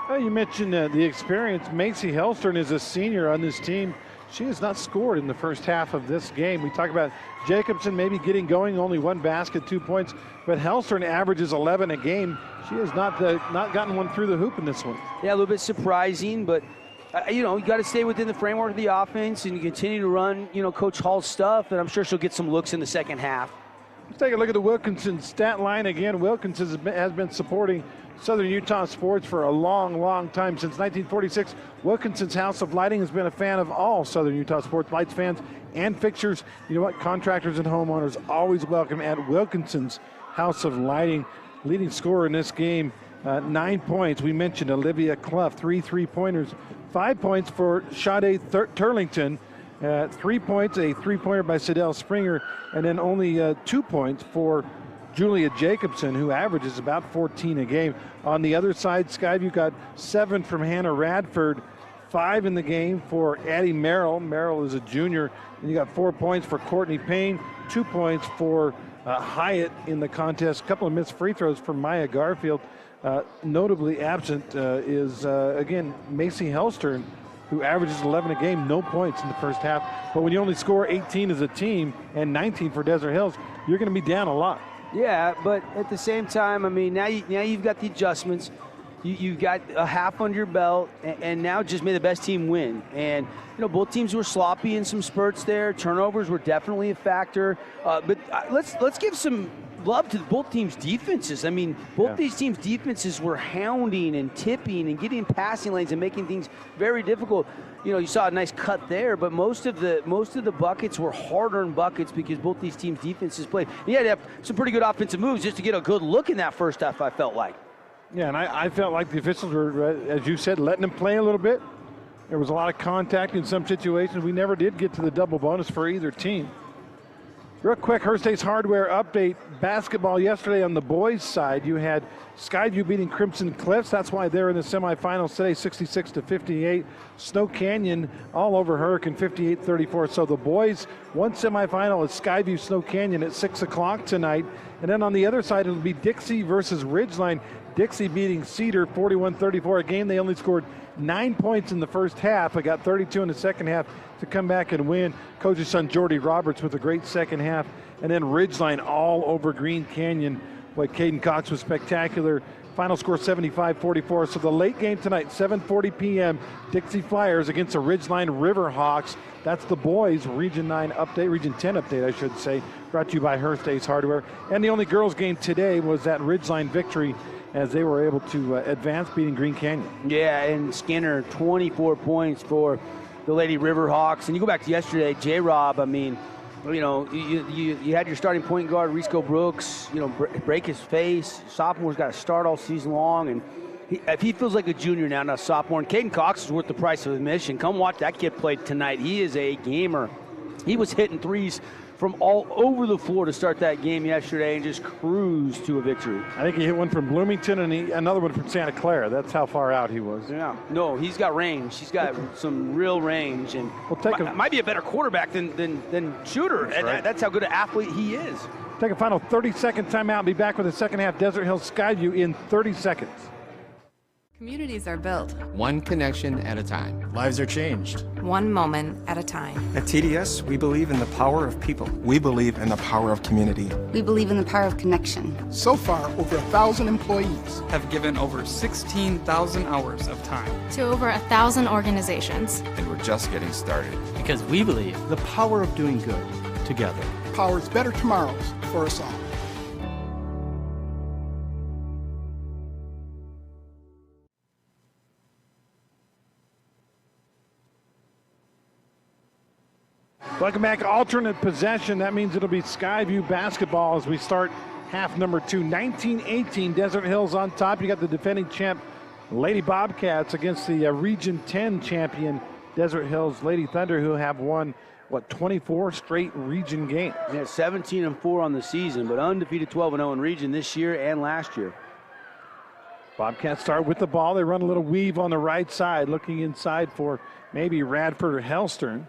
Well, you mentioned the experience. Macy Hellstern is a senior on this team. She has not scored in the first half of this game. We talk about Jacobson maybe getting going, only 1 basket, 2 points, but Hellstern averages 11 a game. She has not gotten one through the hoop in this one. Yeah, a little bit surprising, but you got to stay within the framework of the offense and you continue to run, Coach Hall's stuff, and I'm sure she'll get some looks in the second half. Let's take a look at the Wilkinson stat line again. Wilkinson has been supporting Southern Utah sports for a long, long time. Since 1946, Wilkinson's House of Lighting has been a fan of all Southern Utah sports, lights, fans, and fixtures. You know what? Contractors and homeowners always welcome at Wilkinson's House of Lighting. Leading scorer in this game, 9 points. We mentioned Olivia Clough, 3 3-pointers. 5 points for Sade Turlington. 3 points, a 3-pointer by Sidell Springer, and then only 2 points for Julia Jacobson, who averages about 14 a game. On the other side, Skyview got 7 from Hannah Radford, 5 in the game for Addie Merrill. Merrill is a junior. And you got 4 points for Courtney Payne, 2 points for Hyatt in the contest. A couple of missed free throws for Maya Garfield. Notably absent is, again, Macy Hellstern, who averages 11 a game, no points in the first half. But when you only score 18 as a team and 19 for Desert Hills, you're going to be down a lot. Yeah, but at the same time, I mean, now you've got the adjustments. You've got a half under your belt, and now just may the best team win. And, both teams were sloppy in some spurts there. Turnovers were definitely a factor. But let's give some love to both teams' defenses. I mean, both these teams' defenses were hounding and tipping and getting passing lanes and making things very difficult. You saw a nice cut there, but most of the buckets were hard-earned buckets because both these teams' defenses played. You had to have some pretty good offensive moves just to get a good look in that first half, I felt like. Yeah, and I felt like the officials were, as you said, letting them play a little bit. There was a lot of contact in some situations. We never did get to the double bonus for either team. Real quick, Hearst Ace Hardware update. Basketball yesterday on the boys' side. You had Skyview beating Crimson Cliffs. That's why they're in the semifinals today, 66-58. Snow Canyon all over Hurricane, 58-34. So the boys, one semifinal is Skyview Snow Canyon at 6 o'clock tonight. And then on the other side, it'll be Dixie versus Ridgeline. Dixie beating Cedar, 41-34. A game they only scored 9 points in the first half. They got 32 in the second half to come back and win. Coach's son Jordy Roberts with a great second half. And then Ridgeline all over Green Canyon. Boy, Caden Cox was spectacular. Final score 75-44. So the late game tonight, 7:40 p.m. Dixie Flyers against the Ridgeline Riverhawks. That's the boys' Region 9 update, Region 10 update, I should say. Brought to you by Hearst Ace Hardware. And the only girls' game today was that Ridgeline victory as they were able to advance, beating Green Canyon. Yeah, and Skinner, 24 points for the Lady Riverhawks. And you go back to yesterday, J-Rob, I mean, you know, you had your starting point guard, Risco Brooks, you know, break his face. Sophomore's got to start all season long. And if he feels like a junior now, not a sophomore, and Caden Cox is worth the price of admission. Come watch that kid play tonight. He is a gamer. He was hitting threes from all over the floor to start that game yesterday and just cruised to a victory. I think he hit one from Bloomington and another one from Santa Clara. That's how far out he was. Yeah. No, he's got range. He's got some real range, and might be a better quarterback than shooter. That's right. That's how good an athlete he is. Take a final 30-second timeout and be back with the second half Desert Hills Skyview in 30 seconds. Communities are built one connection at a time. Lives are changed one moment at a time. At TDS, we believe in the power of people. We believe in the power of community. We believe in the power of connection. So far, over 1,000 employees have given over 16,000 hours of time to over 1,000 organizations. And we're just getting started. Because we believe the power of doing good together powers better tomorrows for us all. Welcome back. Alternate possession. That means it'll be Skyview basketball as we start half number 2. 19-18, Desert Hills on top. You got the defending champ, Lady Bobcats, against the Region 10 champion, Desert Hills Lady Thunder, who have won, 24 straight region games. Yeah, 17-4 on the season, but undefeated 12-0 in region this year and last year. Bobcats start with the ball. They run a little weave on the right side, looking inside for maybe Radford or Hellstern.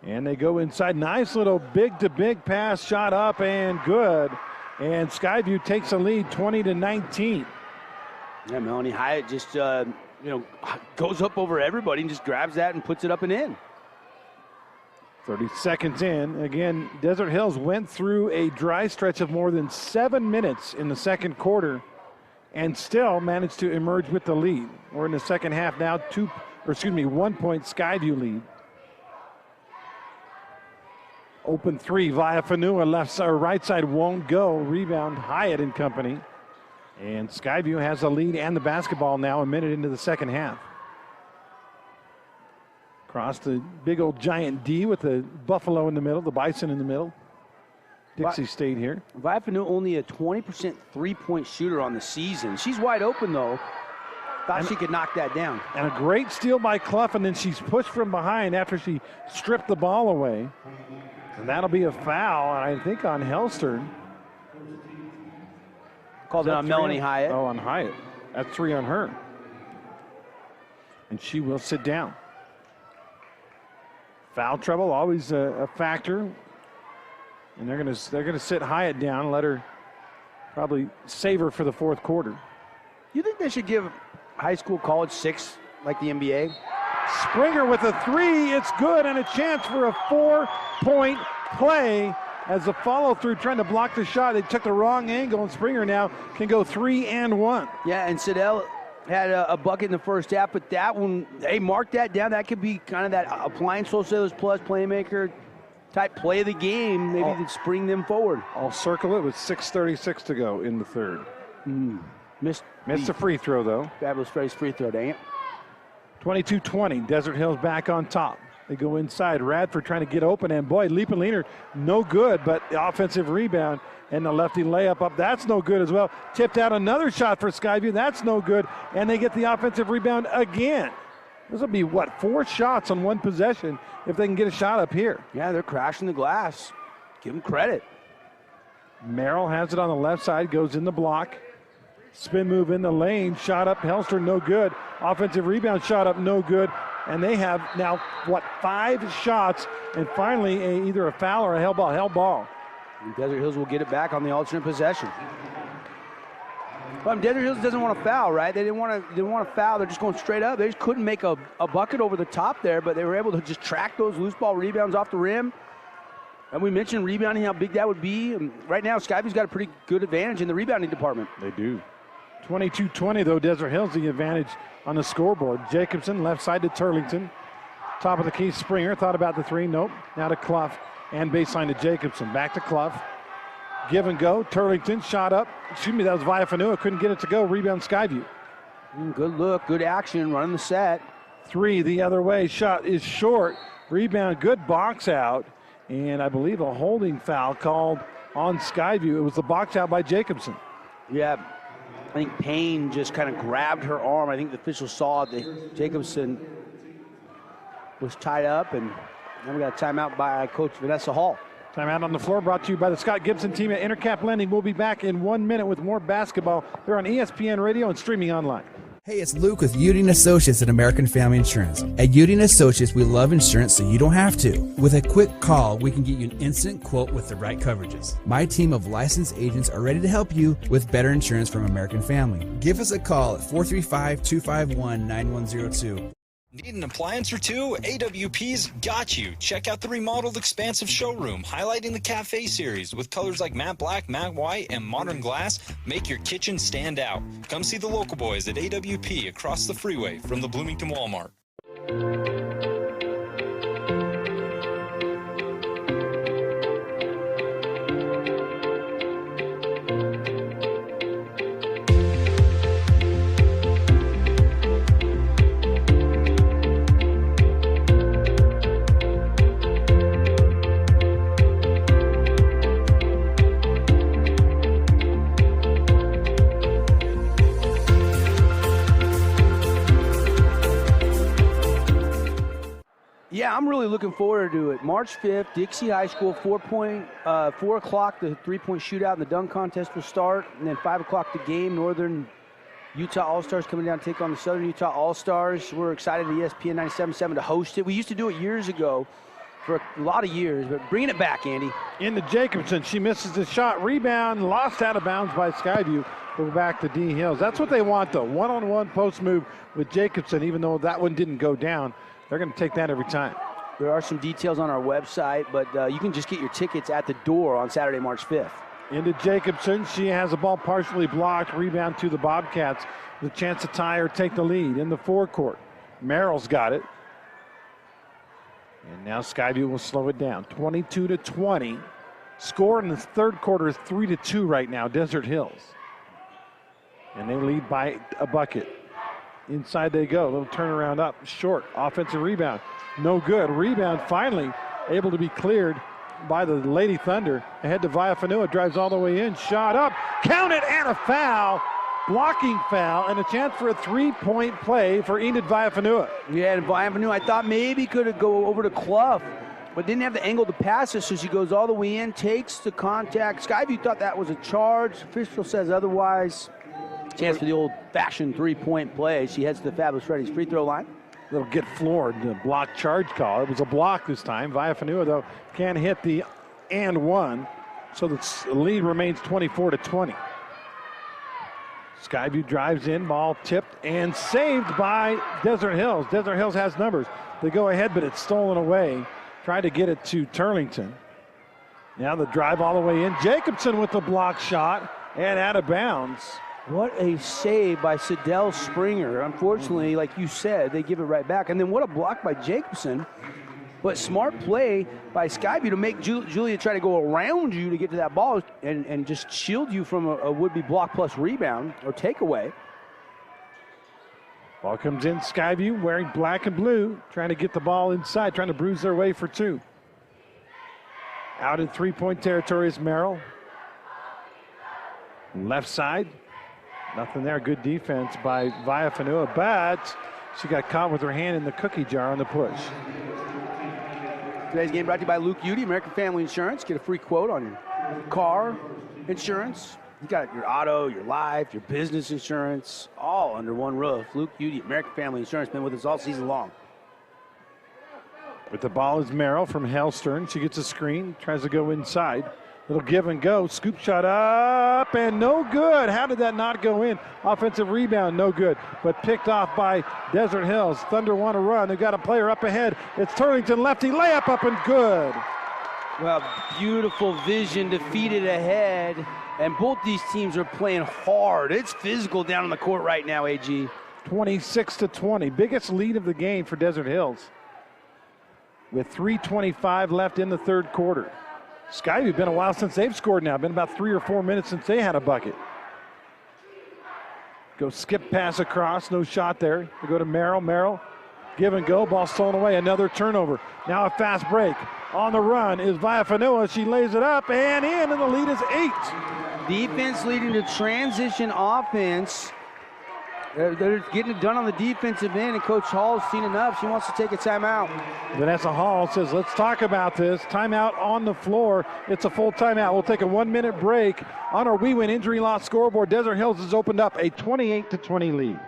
And they go inside. Nice little big-to-big pass, shot up and good. And Skyview takes a lead, 20-19. Yeah, Melanie Hyatt just, goes up over everybody and just grabs that and puts it up and in. 30 seconds in. Again, Desert Hills went through a dry stretch of more than 7 minutes in the second quarter and still managed to emerge with the lead. We're in the second half now, 1 point Skyview lead. Open three via Fanua, right side won't go. Rebound Hyatt and company. And Skyview has the lead and the basketball now a minute into the second half. Across the big old giant D with the Buffalo in the middle, the Bison in the middle. Dixie stayed here. Via Fanua only a 20% three-point shooter on the season. She's wide open though. Thought she could knock that down. And a great steal by Clough, and then she's pushed from behind after she stripped the ball away. And that'll be a foul, I think, on Hellstern. Called it on Melanie Hyatt. Oh, on Hyatt. That's 3 on her. And she will sit down. Foul trouble, always a factor. And they're gonna sit Hyatt down and let her probably save her for the fourth quarter. You think they should give high school, college 6 like the NBA? Springer with a 3, it's good, and a chance for a 4-point play as the follow-through trying to block the shot. They took the wrong angle, and Springer now can go 3 and 1. Yeah, and Siddell had a bucket in the first half, but that one, hey, mark that down. That could be kind of that appliance Wholesalers Plus playmaker type play of the game, maybe to spring them forward. I'll circle it with 6:36 to go in the third. Missed a free throw, though. Fabulous free throw, dang it. 22-20, Desert Hills back on top. They go inside. Radford trying to get open, and boy, leap and leaner, no good, but the offensive rebound and the lefty layup up, that's no good as well. Tipped out another shot for Skyview, that's no good, and they get the offensive rebound again. This will be, 4 shots on one possession if they can get a shot up here. Yeah, they're crashing the glass. Give them credit. Merrill has it on the left side, goes in the block. Spin move in the lane, shot up, Hellster, no good. Offensive rebound, shot up, no good. And they have now, 5 shots, and finally either a foul or a hell ball. And Desert Hills will get it back on the alternate possession. But Desert Hills doesn't want to foul, right? They didn't want to foul. They're just going straight up. They just couldn't make a bucket over the top there, but they were able to just track those loose ball rebounds off the rim. And we mentioned rebounding, how big that would be. And right now, Skyview's got a pretty good advantage in the rebounding department. They do. 22-20, though, Desert Hills the advantage on the scoreboard. Jacobson, left side to Turlington. Top of the key, Springer, thought about the three, nope. Now to Clough, and baseline to Jacobson. Back to Clough. Give and go, Turlington, shot up. Excuse me, that was Viafanua, couldn't get it to go. Rebound Skyview. Good look, good action, running the set. 3 the other way, shot is short. Rebound, good box out. And I believe a holding foul called on Skyview. It was the box out by Jacobson. Yeah, I think Payne just kind of grabbed her arm. I think the official saw that Jacobson was tied up, and now we got a timeout by Coach Vanessa Hall. Timeout on the floor brought to you by the Scott Gibson team at Intercap Lending. We'll be back in 1 minute with more basketball. They're on ESPN Radio and streaming online. Hey, it's Luke with Udine Associates at American Family Insurance. At Udine Associates, we love insurance so you don't have to. With a quick call, we can get you an instant quote with the right coverages. My team of licensed agents are ready to help you with better insurance from American Family. Give us a call at 435-251-9102. Need an appliance or two? AWP's got you. Check out the remodeled expansive showroom, highlighting the Cafe series with colors like matte black, matte white, and modern glass. Make your kitchen stand out. Come see the local boys at AWP across the freeway from the Bloomington Walmart. Yeah, I'm really looking forward to it. March 5th, Dixie High School, 4 o'clock, the three-point shootout and the dunk contest will start. And then 5 o'clock, the game, Northern Utah All-Stars coming down to take on the Southern Utah All-Stars. We're excited at ESPN 97.7 to host it. We used to do it years ago for a lot of years, but bringing it back, Andy. Into Jacobson, she misses the shot. Rebound, lost out of bounds by Skyview. Go back to D. Hills. That's what they want, though. One-on-one post move with Jacobson, even though that one didn't go down. They're going to take that every time. There are some details on our website, but you can just get your tickets at the door on Saturday, March 5th. Into Jacobson. She has the ball partially blocked. Rebound to the Bobcats. The chance to tie or take the lead in the forecourt. Merrill's got it. And now Skyview will slow it down. 22-20. Score in the third quarter is 3-2 right now, Desert Hills. And they lead by a bucket. Inside they go. A little turnaround up. Short. Offensive rebound. No good. Rebound finally able to be cleared by the Lady Thunder. Ahead to Viafanua. Drives all the way in. Shot up. Count it, and a foul. Blocking foul, and a chance for a three-point play for Enid Viafanua. Yeah, and Viafanua, I thought maybe could go over to Clough, but didn't have the angle to pass it, so she goes all the way in, takes the contact. Skyview thought that was a charge. Official says otherwise. Chance for the old-fashioned three-point play. She heads to the Fabulous Freddy's free throw line. They'll get floored. The block charge call. It was a block this time. Viafanua, though, can hit the and one, so the lead remains 24-20. Skyview drives in, ball tipped and saved by Desert Hills. Desert Hills has numbers. They go ahead, but it's stolen away. Tried to get it to Turlington. Now the drive all the way in. Jacobson with the block shot and out of bounds. What a save by Sidell Springer. Unfortunately, like you said, they give it right back. And then what a block by Jacobson. But smart play by Skyview to make Julia try to go around you to get to that ball and just shield you from a would-be block plus rebound or takeaway. Ball comes in, Skyview wearing black and blue, trying to get the ball inside, trying to bruise their way for 2. Out in three-point territory is Merrill. Left side, nothing there. Good defense by Villafanua, but she got caught with her hand in the cookie jar on the push. Today's game brought to you by Luke Udy, American Family Insurance. Get a free quote on your car insurance. You got your auto, your life, your business insurance, all under one roof. Luke Udy, American Family Insurance, been with us all season long. With the ball is Merrill from Hellstern. She gets a screen, tries to go inside. Little give and go. Scoop shot up and no good. How did that not go in? Offensive rebound, no good. But picked off by Desert Hills. Thunder want to run. They've got a player up ahead. It's Turlington lefty layup up and good. Well, beautiful vision to feed it ahead. And both these teams are playing hard. It's physical down on the court right now, AG. 26-20. Biggest lead of the game for Desert Hills. With 3:25 left in the third quarter. Skyview, been a while since they've scored now. Been about 3 or 4 minutes since they had a bucket. Go skip pass across, no shot there. They go to Merrill. Merrill, give and go, ball stolen away, another turnover. Now a fast break. On the run is Villafanua. She lays it up and in, and the lead is 8. Defense leading to transition offense. They're getting it done on the defensive end, and Coach Hall's seen enough. She wants to take a timeout. Vanessa Hall says, let's talk about this. Timeout on the floor. It's a full timeout. We'll take a 1-minute break. On our We Win injury loss scoreboard, Desert Hills has opened up a 28-20 lead.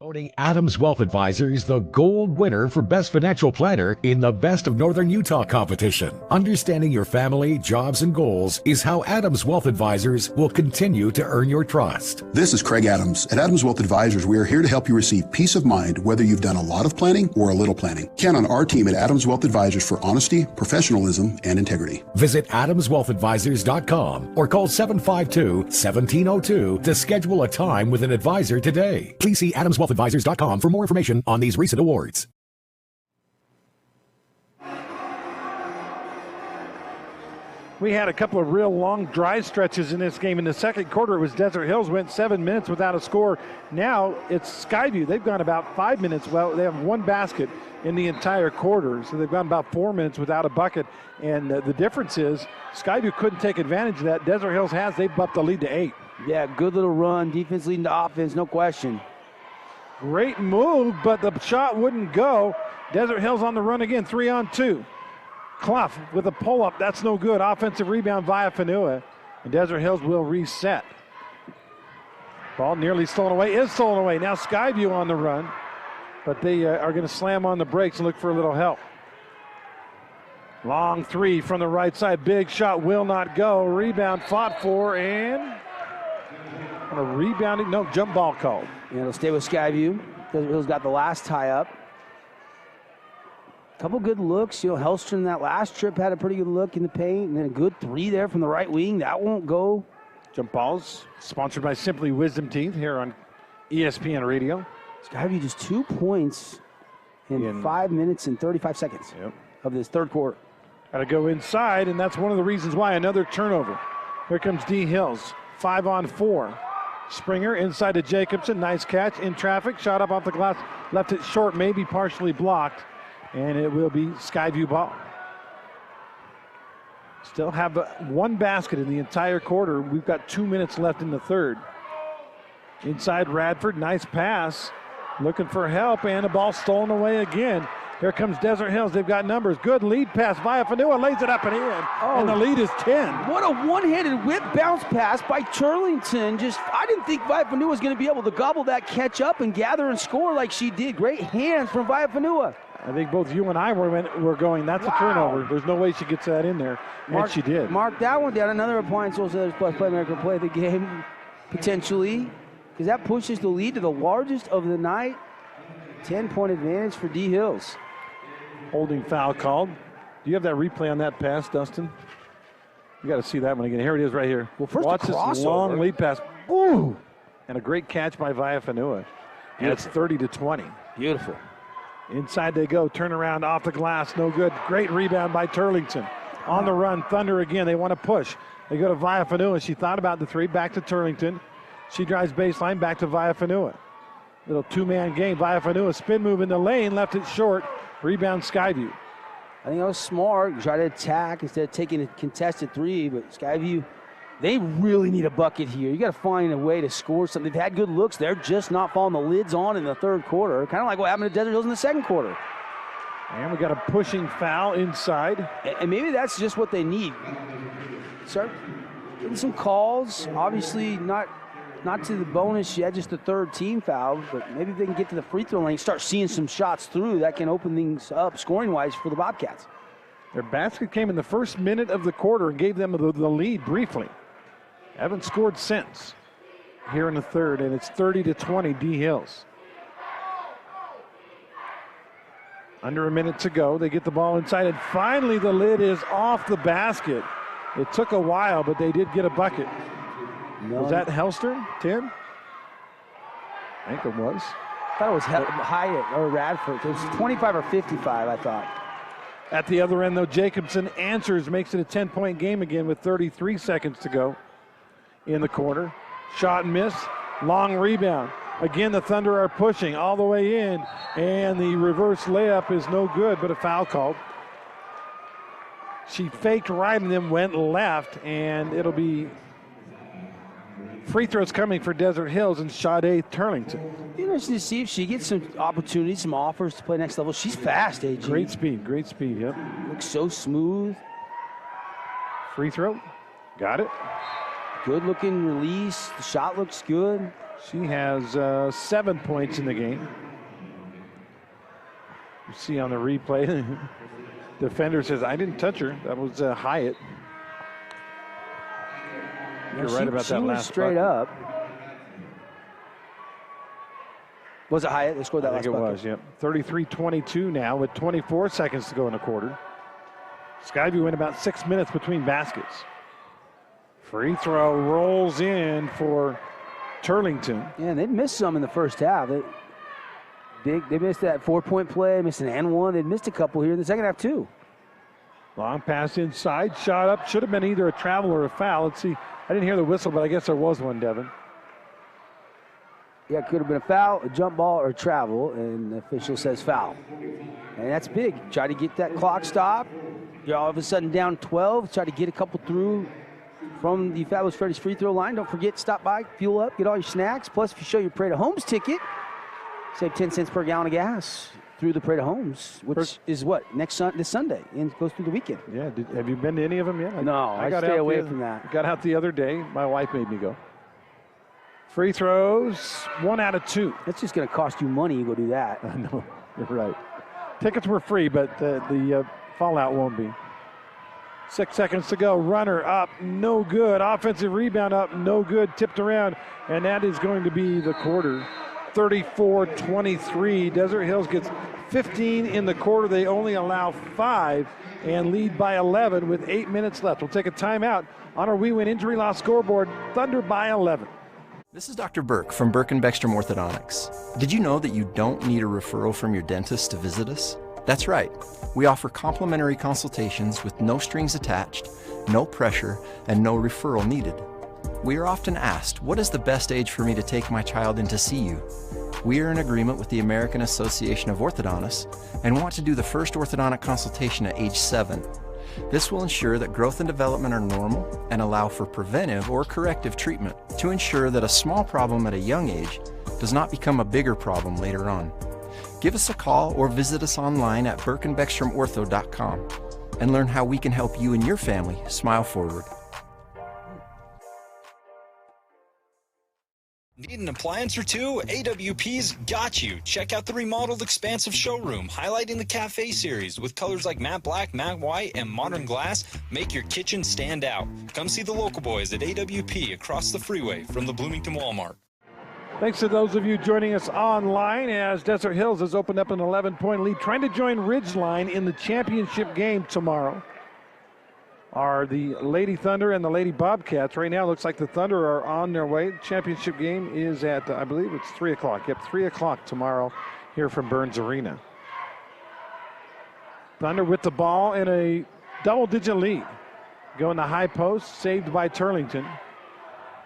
Voting Adams Wealth Advisors the gold winner for Best Financial Planner in the Best of Northern Utah competition. Understanding your family, jobs, and goals is how Adams Wealth Advisors will continue to earn your trust. This is Craig Adams. At Adams Wealth Advisors, we are here to help you receive peace of mind whether you've done a lot of planning or a little planning. Count on our team at Adams Wealth Advisors for honesty, professionalism, and integrity. Visit adamswealthadvisors.com or call 752-1702 to schedule a time with an advisor today. Please see adamswealthadvisors.com for more information on these recent awards. We had a couple of real long dry stretches in this game. In the second quarter, it was Desert Hills went 7 minutes without a score. Now it's Skyview. They've gone about 5 minutes. Well, they have one basket in the entire quarter, so they've gone about 4 minutes without a bucket. And the difference is Skyview couldn't take advantage of that. Desert Hills has. They've bumped the lead to 8. Yeah, good little run. Defense leading to offense, no question. Great move, but the shot wouldn't go. Desert Hills on the run again, 3-on-2. Clough with a pull-up, that's no good. Offensive rebound via Fanua, and Desert Hills will reset. Ball nearly stolen away, is stolen away. Now Skyview on the run, but they are going to slam on the brakes and look for a little help. Long three from the right side, big shot will not go. Rebound fought for, and on a rebounding, no, jump ball called. Yeah, it'll stay with Skyview. Desert Hills got the last tie up. Couple good looks. You know, Hellstrom that last trip had a pretty good look in the paint, and then a good three there from the right wing. That won't go. Jump balls sponsored by Simply Wisdom Teeth here on ESPN Radio. Skyview just 2 points in 5 minutes and 35 seconds of this third quarter. Got to go inside, and that's one of the reasons why. Another turnover. Here comes D. Hills, 5-on-4. Springer inside to Jacobson. Nice catch in traffic. Shot up off the glass. Left it short, maybe partially blocked. And it will be Skyview ball. Still have one basket in the entire quarter. We've got 2 minutes left in the third. Inside Radford, nice pass. Looking for help, and the ball stolen away again. Here comes Desert Hills. They've got numbers. Good lead pass. Villafanua lays it up and in. And the lead is 10. What a one-handed whip bounce pass by Turlington. I didn't think Villafanua was going to be able to gobble that catch up and gather and score like she did. Great hands from Villafanua. I think both you and I were going, that's a turnover. There's no way she gets that in there. And she did. Mark that one down. Another appliance will say plus playmaker play of the game, potentially. Because that pushes the lead to the largest of the night. 10-point advantage for D Hills. Holding foul called. Do you have that replay on that pass, Dustin? You got to see that one again. Here it is right here. Well, first watch the this crossover. long lead pass. Ooh! And a great catch by Viafanua. And it's 30-20. Beautiful. Inside they go. Turnaround off the glass. No good. Great rebound by Turlington. On the run. Thunder again. They want to push. They go to Viafanua. She thought about the three. Back to Turlington. She drives baseline. Back to Viafanua. Little two-man game. Viafanua spin move in the lane. Left it short. Rebound Skyview. I think that was smart. Try to attack instead of taking a contested three. But Skyview, they really need a bucket here. You got to find a way to score something. They've had good looks. They're just not falling the lids on in the third quarter. Kind of like what happened to Desert Hills in the second quarter. And we got a pushing foul inside. And maybe that's just what they need. Start getting some calls. Obviously not to the bonus yet, just the third team foul. But maybe if they can get to the free throw lane, start seeing some shots through, that can open things up scoring-wise for the Bobcats. Their basket came in the first minute of the quarter and gave them the lead briefly. Haven't scored since here in the third, and it's 30-20 D Hills. Under a minute to go. They get the ball inside, and finally the lid is off the basket. It took a while, but they did get a bucket. No. Was that Helster, Tim? I think it was. I thought it was Hyatt or Radford. It was 25 or 55, I thought. At the other end, though, Jacobson answers, makes it a 10-point game again with 33 seconds to go in the quarter. Shot and miss, long rebound. Again, the Thunder are pushing all the way in, and the reverse layup is no good, but a foul called. She faked right and then went left, and it'll be free throws coming for Desert Hills and Sade Turlington. Interesting to see if she gets some opportunities, some offers to play next level. She's fast, AG. Great speed, yep. Looks so smooth. Free throw, got it. Good looking release, the shot looks good. She has 7 points in the game. You see on the replay, defender says, I didn't touch her. That was Hyatt. You're right about that last straight up. Was it Hyatt that scored that last bucket? I think it was, yep. 33-22 now with 24 seconds to go in the quarter. Skyview in about 6 minutes between baskets. Free throw rolls in for Turlington. Yeah, they missed some in the first half. They missed that 4-point play, missed an and one. They missed a couple here in the second half too. Long pass inside, shot up. Should have been either a travel or a foul. Let's see. I didn't hear the whistle, but I guess there was one, Devin. Yeah, it could have been a foul, a jump ball, or a travel, and the official says foul. And that's big. Try to get that clock stop. You're all of a sudden down 12. Try to get a couple through from the Fabulous Freddy's free throw line. Don't forget, stop by, fuel up, get all your snacks. Plus, if you show your Parade of Homes ticket, save 10 cents per gallon of gas through the Parade of Homes, which is what, this Sunday, and goes through the weekend. Yeah, have you been to any of them yet? No, I got stay away from that. Got out the other day. My wife made me go. Free throws, 1 out of 2. That's just going to cost you money to go do that. I know, you're right. Tickets were free, but the fallout won't be. 6 seconds to go. Runner up, no good. Offensive rebound up, no good. Tipped around, and that is going to be the quarter. 34-23. Desert Hills gets 15 in the quarter. They only allow 5 and lead by 11 with 8 minutes left. We'll take a timeout on our We Win Injury Loss scoreboard. Thunder by 11. This is Dr. Burke from Burke & Beckstrom Orthodontics. Did you know that you don't need a referral from your dentist to visit us? That's right. We offer complimentary consultations with no strings attached, no pressure, and no referral needed. We are often asked, what is the best age for me to take my child in to see you? We are in agreement with the American Association of Orthodontists and want to do the first orthodontic consultation at age 7. This will ensure that growth and development are normal and allow for preventive or corrective treatment to ensure that a small problem at a young age does not become a bigger problem later on. Give us a call or visit us online at burkeandbeckstromortho.com and learn how we can help you and your family smile forward. Need an appliance or two? AWP's got you. Check out the remodeled expansive showroom, highlighting the cafe series with colors like matte black, matte white, and modern glass. Make your kitchen stand out. Come see the local boys at AWP across the freeway from the Bloomington Walmart. Thanks to those of you joining us online as Desert Hills has opened up an 11-point lead. Trying to join Ridgeline in the championship game tomorrow are the Lady Thunder and the Lady Bobcats. Right now, it looks like the Thunder are on their way. The championship game is at, I believe it's 3 o'clock. Yep, 3 o'clock tomorrow here from Burns Arena. Thunder with the ball in a double-digit lead. Going to high post, saved by Turlington.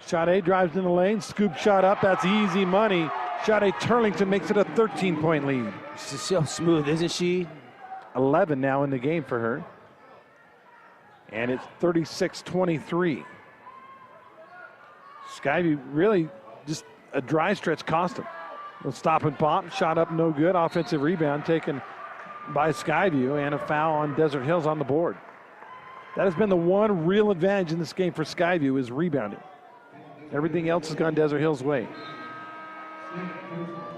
Sade drives in the lane, scoop shot up, that's easy money. Sade Turlington makes it a 13-point lead. She's so smooth, isn't she? 11 now in the game for her. And it's 36-23. Skyview really just a dry stretch cost them. A stop and pop, shot up no good. Offensive rebound taken by Skyview and a foul on Desert Hills on the board. That has been the one real advantage in this game for Skyview is rebounding. Everything else has gone Desert Hills' way.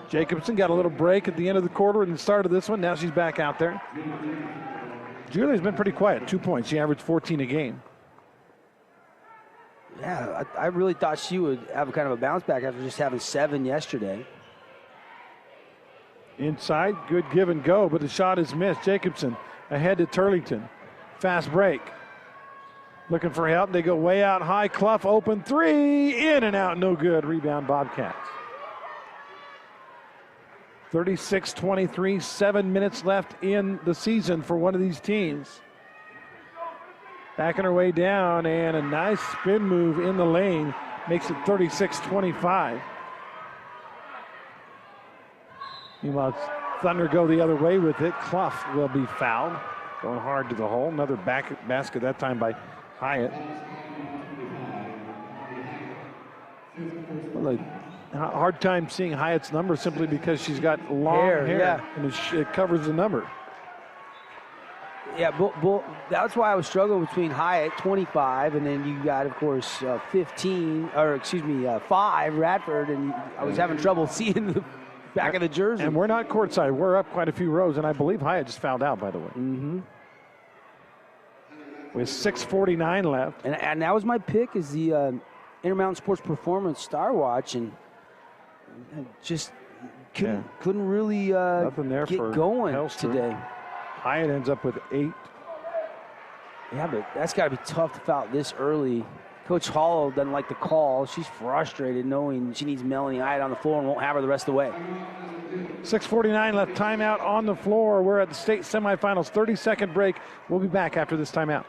Jacobson got a little break at the end of the quarter and the start of this one. Now she's back out there. Julia's been pretty quiet, 2 points. She averaged 14 a game. Yeah, I really thought she would have a kind of a bounce back after just having 7 yesterday. Inside, good give and go, but the shot is missed. Jacobson ahead to Turlington. Fast break. Looking for help. They go way out high. Clough open three. In and out. No good. Rebound Bobcats. 36-23. 7 minutes left in the season for one of these teams. Backing her way down and a nice spin move in the lane makes it 36-25. Meanwhile, Thunder go the other way with it. Clough will be fouled. Going hard to the hole. Another basket that time by Hyatt. Well, a hard time seeing Hyatt's number simply because she's got long hair yeah. And it covers the number. Yeah, that's why I was struggling between Hyatt, 25, and then you got, of course, 5, Radford, and I was having trouble seeing the back of the jersey. And we're not courtside. We're up quite a few rows, and I believe Hyatt just fouled out, by the way. Mm-hmm. With 6:49 left. And that was my pick is the Intermountain Sports Performance Star Watch, and just couldn't really get going today. Hyatt ends up with 8. Yeah, but that's got to be tough to foul this early. Coach Hollow doesn't like the call. She's frustrated knowing she needs Melanie Hyatt on the floor and won't have her the rest of the way. 6:49 left. Timeout on the floor. We're at the state semifinals. 30-second break. We'll be back after this timeout.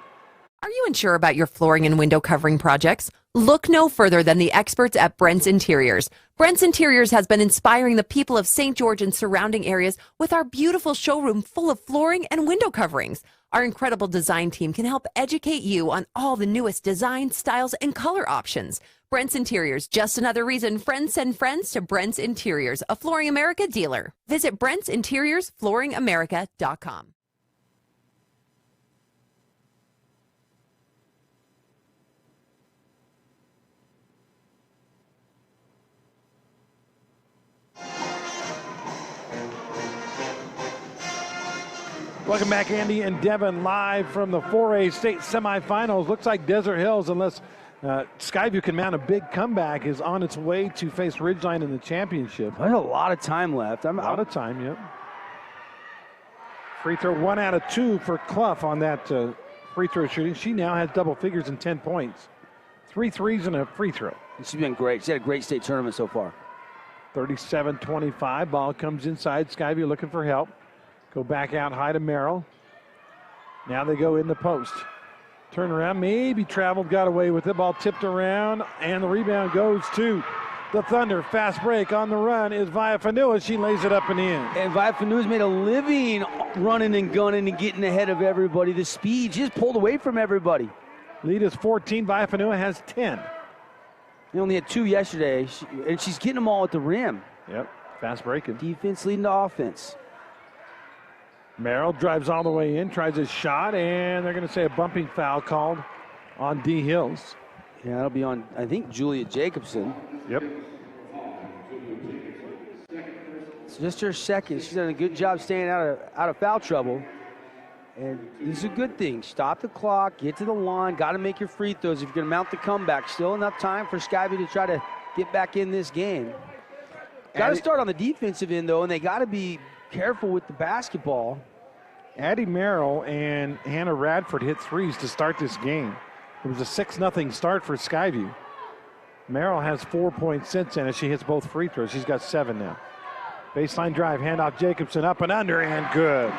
Are you unsure about your flooring and window covering projects? Look no further than the experts at Brent's Interiors. Brent's Interiors has been inspiring the people of St. George and surrounding areas with our beautiful showroom full of flooring and window coverings. Our incredible design team can help educate you on all the newest design, styles, and color options. Brent's Interiors, just another reason friends send friends to Brent's Interiors, a Flooring America dealer. Visit Brent'sInteriorsFlooringAmerica.com. Welcome back, Andy and Devin, live from the 4A state semifinals. Looks like Desert Hills, unless Skyview can mount a big comeback, is on its way to face Ridgeline in the championship. There's a lot of time left. A lot of time, yep. Free throw 1 out of 2 for Clough on that free throw shooting. She now has double figures and 10 points. 3 threes and a free throw. She's been great. She had a great state tournament so far. 37-25. Ball comes inside. Skyview looking for help. Go back out high to Merrill. Now they go in the post. Turn around, maybe traveled, got away with it. Ball tipped around, and the rebound goes to the Thunder. Fast break on the run is Viafanua. She lays it up and in. And Viafanua's made a living running and gunning and getting ahead of everybody. The speed, she just pulled away from everybody. Lead is 14. Viafanua has 10. They only had 2 yesterday, and she's getting them all at the rim. Yep, fast breaking. Defense leading to offense. Merrill drives all the way in, tries his shot, and they're going to say a bumping foul called on D. Hills. Yeah, that'll be on, I think, Julia Jacobson. Yep. It's just her second. She's done a good job staying out of foul trouble. And these are good things. Stop the clock, get to the line, got to make your free throws if you're going to mount the comeback. Still enough time for Skyview to try to get back in this game. Got to start on the defensive end, though, and they got to be careful with the basketball. Addie Merrill and Hannah Radford hit threes to start this game. It was a 6-0 start for Skyview. Merrill has 4 points since then as she hits both free throws. She's got 7 now. Baseline drive, handoff Jacobson, up and under, and good.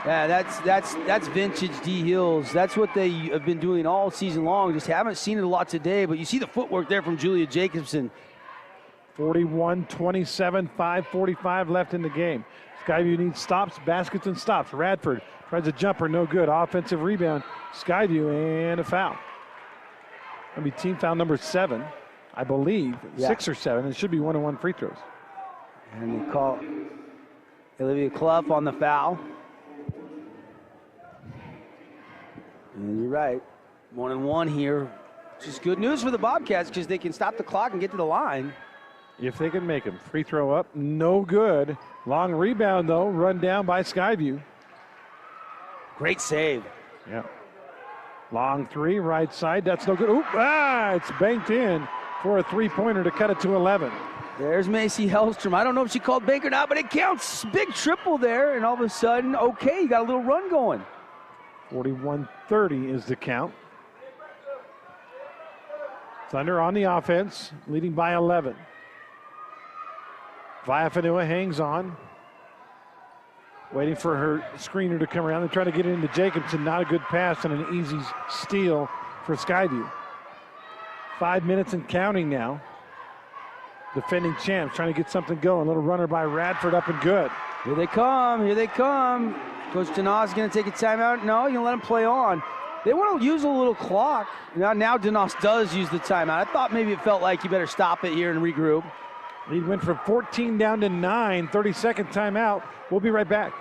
Yeah, that's vintage D Hills. That's what they have been doing all season long. Just haven't seen it a lot today, but you see the footwork there from Julia Jacobson. 41-27, 5:45 left in the game. Skyview needs stops, baskets, and stops. Radford tries a jumper, no good. Offensive rebound, Skyview, and a foul. That'll be team foul number 7, I believe. Yeah. 6 or 7. It should be 1-on-1 free throws. And they call Olivia Clough on the foul. And you're right. 1-on-1 here. Just good news for the Bobcats because they can stop the clock and get to the line. If they can make them. Free throw up, no good. Long rebound, though, run down by Skyview. Great save. Yeah. Long three, right side. That's no good. Oop, it's banked in for a three-pointer to cut it to 11. There's Macy Hellstrom. I don't know if she called bank or not, but it counts. Big triple there, and all of a sudden, okay, you got a little run going. 41-30 is the count. Thunder on the offense, leading by 11. Viafanua hangs on, waiting for her screener to come around. They're trying to get it into Jacobson. Not a good pass and an easy steal for Skyview. 5 minutes and counting now. Defending champs trying to get something going. Little runner by Radford up and good. Here they come. Here they come. Coach Denos going to take a timeout. No, you're going to let him play on. They want to use a little clock. Now Denos does use the timeout. I thought maybe it felt like you better stop it here and regroup. Lead went from 14 down to 9. 30-second timeout. We'll be right back.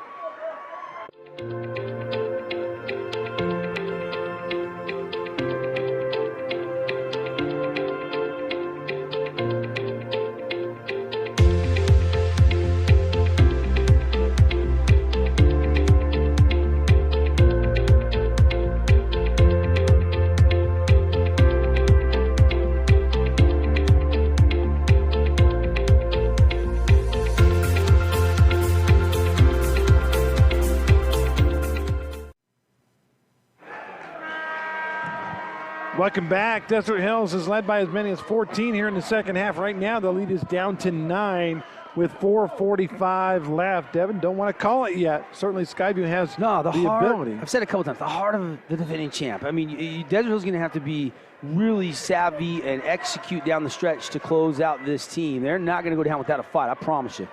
Welcome back. Desert Hills is led by as many as 14 here in the second half. Right now, the lead is down to 9 with 4:45 left. Devin, don't want to call it yet. Certainly, Skyview has the ability. I've said it a couple times, the heart of the defending champ. I mean, Desert Hills is going to have to be really savvy and execute down the stretch to close out this team. They're not going to go down without a fight, I promise you.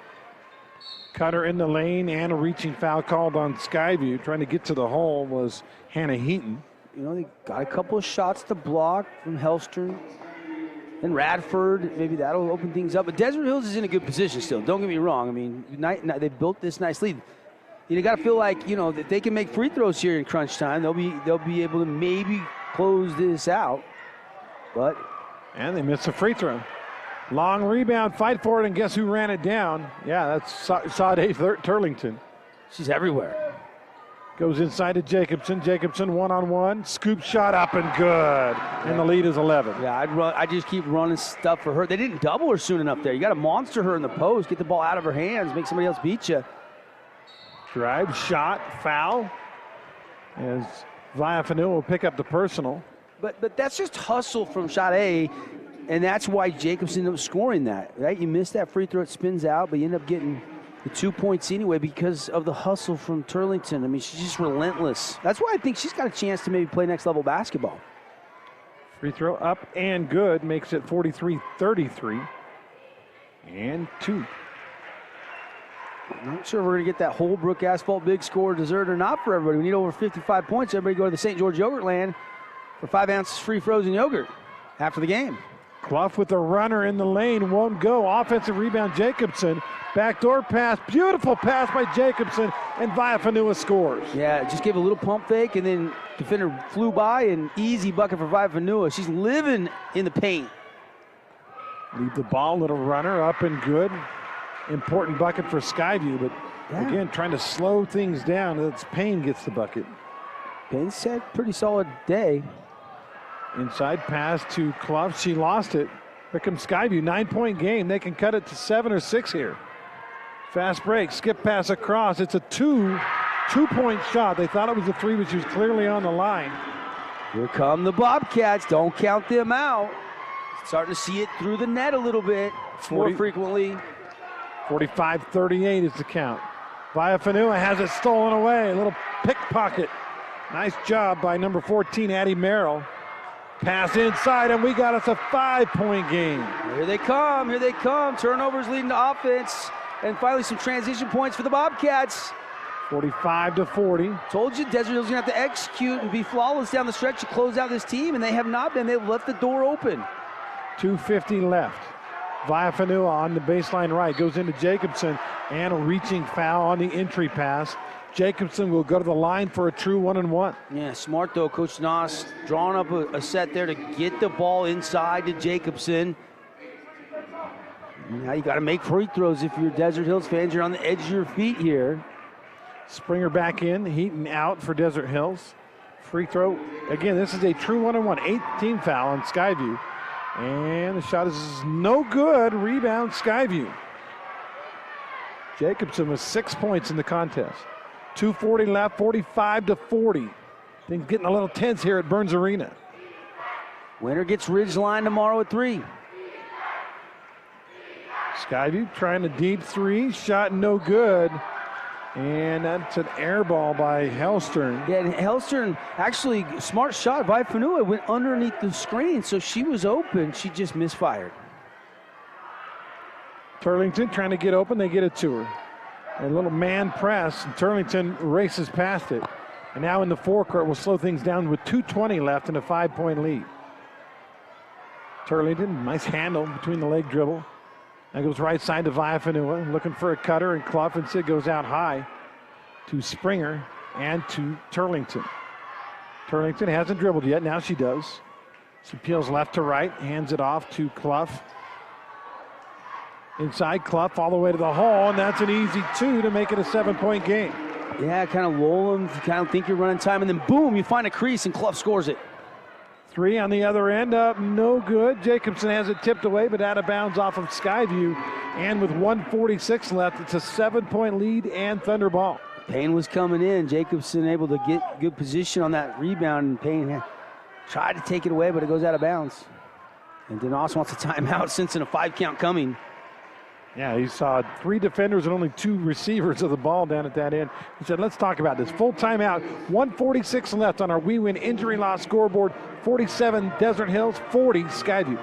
Cutter in the lane and a reaching foul called on Skyview. Trying to get to the hole was Hannah Heaton. You know, they got a couple of shots to block from Hellstrom and Radford. Maybe that'll open things up. But Desert Hills is in a good position still. Don't get me wrong. I mean, they built this nice lead. You got to feel like, that they can make free throws here in crunch time. They'll be able to maybe close this out. And they missed a free throw. Long rebound, fight for it, and guess who ran it down? Yeah, that's Sade Turlington. She's everywhere. Goes inside to Jacobson. Jacobson one-on-one. Scoop shot up and good. And the lead is 11. Yeah, I just keep running stuff for her. They didn't double her soon enough there. You got to monster her in the post. Get the ball out of her hands. Make somebody else beat you. Drive, shot, foul. As Viafanua will pick up the personal. But that's just hustle from Sade. And that's why Jacobson ended up scoring that, right? You miss that free throw, it spins out, but you end up getting the 2 points anyway because of the hustle from Turlington. I mean, she's just relentless. That's why I think she's got a chance to maybe play next level basketball. Free throw up and good, makes it 43-33. And 2. I'm not sure if we're going to get that Holbrook Asphalt big score dessert or not for everybody. We need over 55 points. Everybody go to the St. George Yogurt Land for 5 ounces free frozen yogurt after the game. Clough with the runner in the lane, won't go. Offensive rebound, Jacobson. Backdoor pass, beautiful pass by Jacobson, and Viafanua scores. Yeah, just gave a little pump fake, and then defender flew by, and easy bucket for Viafanua. She's living in the paint. Leave the ball, little runner, up and good. Important bucket for Skyview, but again, trying to slow things down. It's Payne gets the bucket. Payne's had a pretty solid day. Inside pass to Clough. She lost it. Here comes Skyview, 9-point game. They can cut it to 7 or 6 here. Fast break, skip pass across. It's a two-point shot. They thought it was a 3, but she was clearly on the line. Here come the Bobcats. Don't count them out. Starting to see it through the net a little bit more frequently. 45-38 is the count. Viafanua has it stolen away. A little pickpocket. Nice job by number 14, Addie Merrill. Pass inside, and we got us a 5-point game. Here they come. Here they come. Turnovers leading to offense. And finally some transition points for the Bobcats. 45-40. Told you Desert Hill's going to have to execute and be flawless down the stretch to close out this team, and they have not been. They've left the door open. 2:50 left. Viafanua on the baseline right. Goes into Jacobson, and a reaching foul on the entry pass. Jacobson will go to the line for a true 1-and-1. Yeah, smart though. Coach Noss drawing up a set there to get the ball inside to Jacobson. Now you got to make free throws if you're Desert Hills fans. You're on the edge of your feet here. Springer back in, Heaton out for Desert Hills. Free throw. Again, this is a true 1-and-1. 8th-team foul on Skyview. And the shot is no good. Rebound Skyview. Jacobson with 6 points in the contest. 2:40 left, 45-40. Things getting a little tense here at Burns Arena. Winner gets Ridgeline tomorrow at 3. Skyview trying a deep 3. Shot no good. And that's an air ball by Hellstern. Yeah, and Hellstern, actually, smart shot by Fanua, went underneath the screen, so she was open. She just misfired. Turlington trying to get open. They get it to her. A little man press, and Turlington races past it. And now in the forecourt, we'll slow things down with 2:20 left and a 5-point lead. Turlington, nice handle between the leg dribble. That goes right side to Viafanua, looking for a cutter, and Clough and Sid goes out high to Springer and to Turlington. Turlington hasn't dribbled yet, now she does. She peels left to right, hands it off to Clough. Inside Clough all the way to the hole, and that's an easy 2 to make it a 7-point game. Yeah, kind of lull them, kind of think you're running time, and then boom, you find a crease and Clough scores it. 3 on the other end, no good. Jacobson has it tipped away, but out of bounds off of Skyview. And with 1:46 left, it's a 7-point lead and Thunder ball. Payne was coming in. Jacobson able to get good position on that rebound, and Payne tried to take it away, but it goes out of bounds. And Denos wants a timeout since in a 5-count coming. Yeah, he saw 3 defenders and only 2 receivers of the ball down at that end. He said, let's talk about this. Full timeout, 1:46 left on our We Win injury loss scoreboard. 47 Desert Hills, 40 Skyview.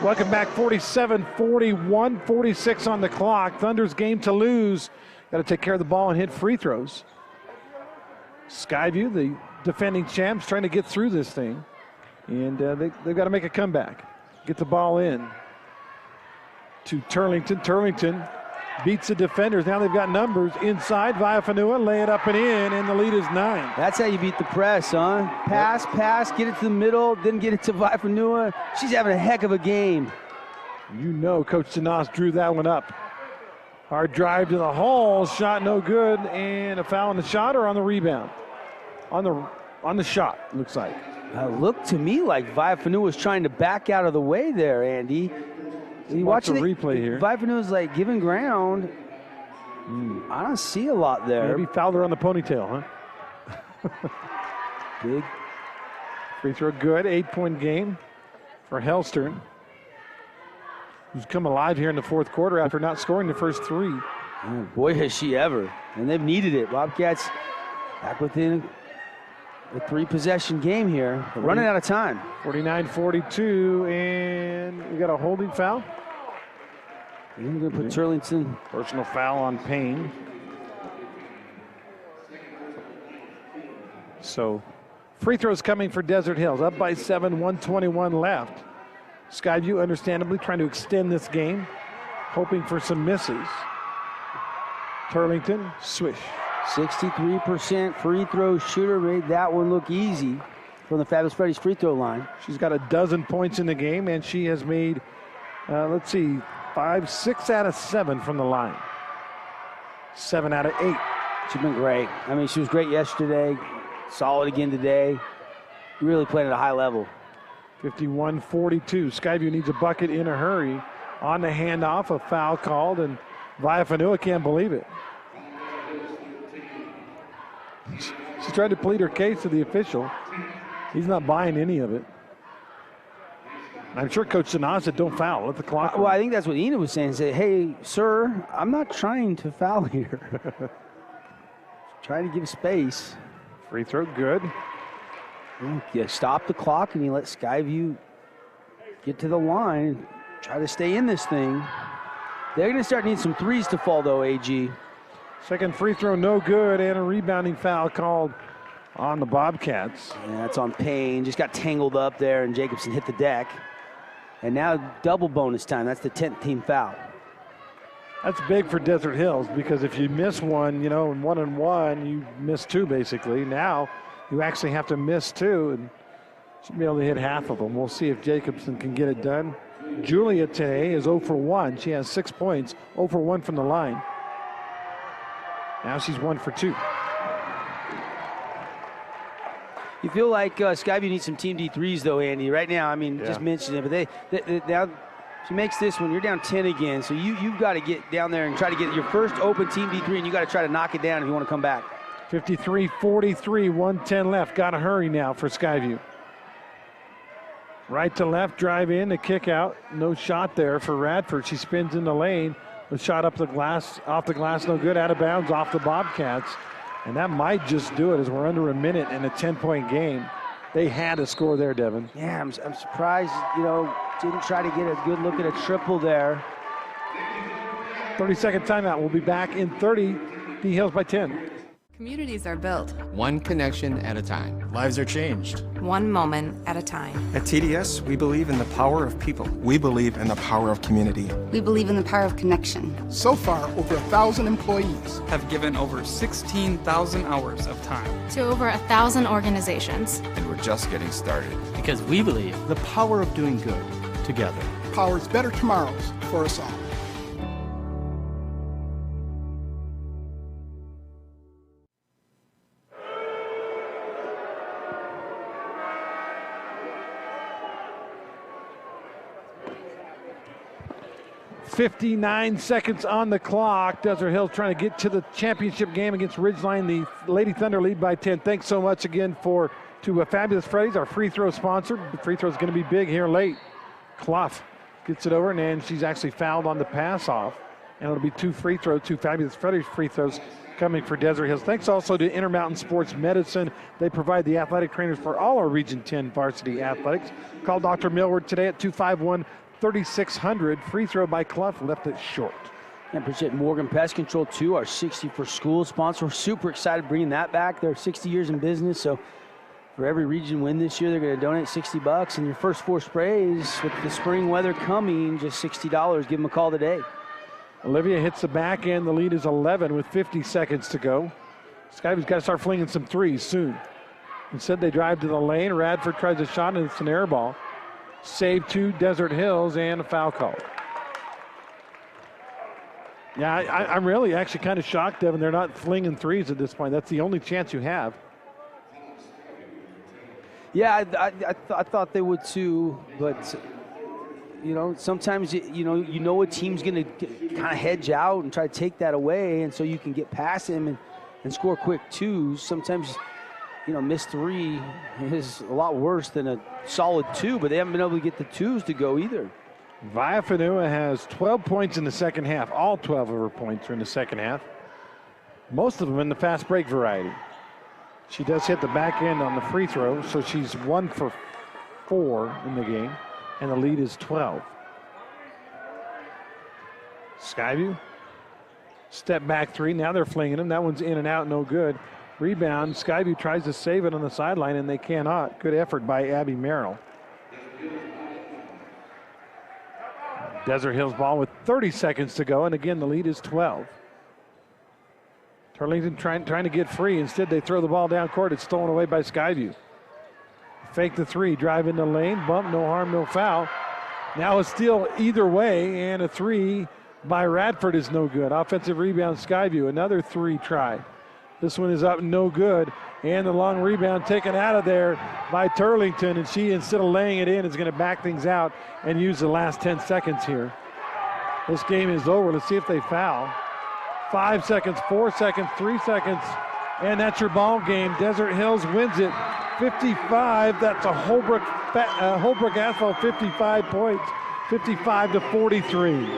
Welcome back, 47-41, 46 on the clock. Thunder's game to lose. Got to take care of the ball and hit free throws. Skyview, the defending champs, trying to get through this thing. And they've got to make a comeback. Get the ball in to Turlington. Turlington beats the defenders. Now they've got numbers inside. Viafanua, lay it up and in, and the lead is 9. That's how you beat the press, huh? Pass, get it to the middle, then get it to Viafanua. She's having a heck of a game. You know Coach Denos drew that one up. Hard drive to the hole, shot no good, and a foul on the shot or on the rebound? On the shot, looks like. Looked to me like Viafanua was trying to back out of the way there, Andy. You watch the replay here. Viafanua's like giving ground. I don't see a lot there. Maybe fouled her on the ponytail, huh? Big. Free throw good, 8-point game for Hellstern, who's come alive here in the fourth quarter after not scoring the first three. Oh, boy, has she ever. And they've needed it. Bobcats back within a 3-possession game here. But running out of time. 49-42, and we got a holding foul. We're going to put Turlington. Personal foul on Payne. So free throws coming for Desert Hills. Up by 7, 1:21 left. Skyview understandably trying to extend this game, hoping for some misses. Turlington, swish. 63% free throw shooter, made that one look easy from the Fabulous Freddy's free throw line. She's got 12 points in the game, and she has made, 6 out of 7 from the line. 7 out of 8. She's been great. I mean, she was great yesterday, solid again today. Really playing at a high level. 51-42. Skyview needs a bucket in a hurry. On the handoff, a foul called, and Viafanua can't believe it. She tried to plead her case to the official. He's not buying any of it. I'm sure Coach Sanaz said, don't foul, let the clock run. Well, I think that's what Enid was saying. Say, hey, sir, I'm not trying to foul here. Trying to give space. Free throw, good. You stop the clock and you let Skyview get to the line, try to stay in this thing. They're going to start needing some threes to fall, though, AG. Second free throw, no good, and a rebounding foul called on the Bobcats. Yeah, that's on Payne. Just got tangled up there, and Jacobson hit the deck. And now double bonus time. That's the 10th team foul. That's big for Desert Hills, because if you miss one, in 1-on-1, you miss 2 basically. Now you actually have to miss 2, and should be able to hit half of them. We'll see if Jacobson can get it done. Julia today is 0 for 1. She has 6 points, 0 for 1 from the line. Now she's 1 for 2. You feel like Skyview needs some Team D3s, though, Andy. Right now, I mean, just mention it, but they now she makes this one. You're down 10 again, so you've got to get down there and try to get your first open Team D3, and you got to try to knock it down if you want to come back. 53-43, 1:10 left. Got to hurry now for Skyview. Right to left, drive in, a kick out. No shot there for Radford. She spins in the lane. The shot up the glass, off the glass, no good. Out of bounds off the Bobcats. And that might just do it, as we're under a minute in a 10-point game. They had to score there, Devin. Yeah, I'm surprised, didn't try to get a good look at a triple there. 30-second timeout. We'll be back in 30. D Hills by 10. Communities are built one connection at a time. Lives are changed one moment at a time. At TDS, we believe in the power of people. We believe in the power of community. We believe in the power of connection. So far, over 1,000 employees have given over 16,000 hours of time to over 1,000 organizations. And we're just getting started. Because we believe the power of doing good together powers better tomorrows for us all. .59 seconds on the clock. Desert Hills trying to get to the championship game against Ridgeline. The Lady Thunder lead by 10. Thanks so much again to Fabulous Freddy's, our free throw sponsor. The free throw is going to be big here late. Clough gets it over, and she's actually fouled on the pass off. And it'll be two Fabulous Freddy's free throws coming for Desert Hills. Thanks also to Intermountain Sports Medicine. They provide the athletic trainers for all our Region 10 varsity athletics. Call Dr. Millward today at 251-3600. Free throw by Clough, left it short. And appreciate Morgan Pest Control, too, our 60 for School sponsor. We're super excited bringing that back. They're 60 years in business, so for every region win this year, they're going to donate $60. And your first 4 sprays with the spring weather coming, just $60. Give them a call today. Olivia hits the back end. The lead is 11 with 50 seconds to go. Skyview's got to start flinging some threes soon. Instead, they drive to the lane. Radford tries a shot, and it's an air ball. Save to Desert Hills, and a foul call. Yeah, I'm really actually kind of shocked, Devin. They're not flinging threes at this point. That's the only chance you have. Yeah, I thought they would too, but sometimes you know a team's going to kind of hedge out and try to take that away, and so you can get past them and score quick twos. Sometimes missed 3 is a lot worse than a solid 2, but they haven't been able to get the 2s to go either. Viafanua has 12 points in the second half. All 12 of her points are in the second half. Most of them in the fast break variety. She does hit the back end on the free throw, so she's 1 for 4 in the game, and the lead is 12. Skyview, step back 3. Now they're flinging them. That one's in and out, no good. Rebound. Skyview tries to save it on the sideline, and they cannot. Good effort by Abby Merrill. Desert Hills ball with 30 seconds to go, and again, the lead is 12. Turlington trying to get free. Instead, they throw the ball down court. It's stolen away by Skyview. Fake the 3, drive in the lane, bump, no harm, no foul. Now a steal either way, and a 3 by Radford is no good. Offensive rebound, Skyview. Another 3 try. This one is up, no good. And the long rebound taken out of there by Turlington, and she, instead of laying it in, is going to back things out and use the last 10 seconds here. This game is over. Let's see if they foul. 5 seconds, 4 seconds, 3 seconds, and that's your ball game. Desert Hills wins it 55. That's a Holbrook Asphalt 55 points, 55-43.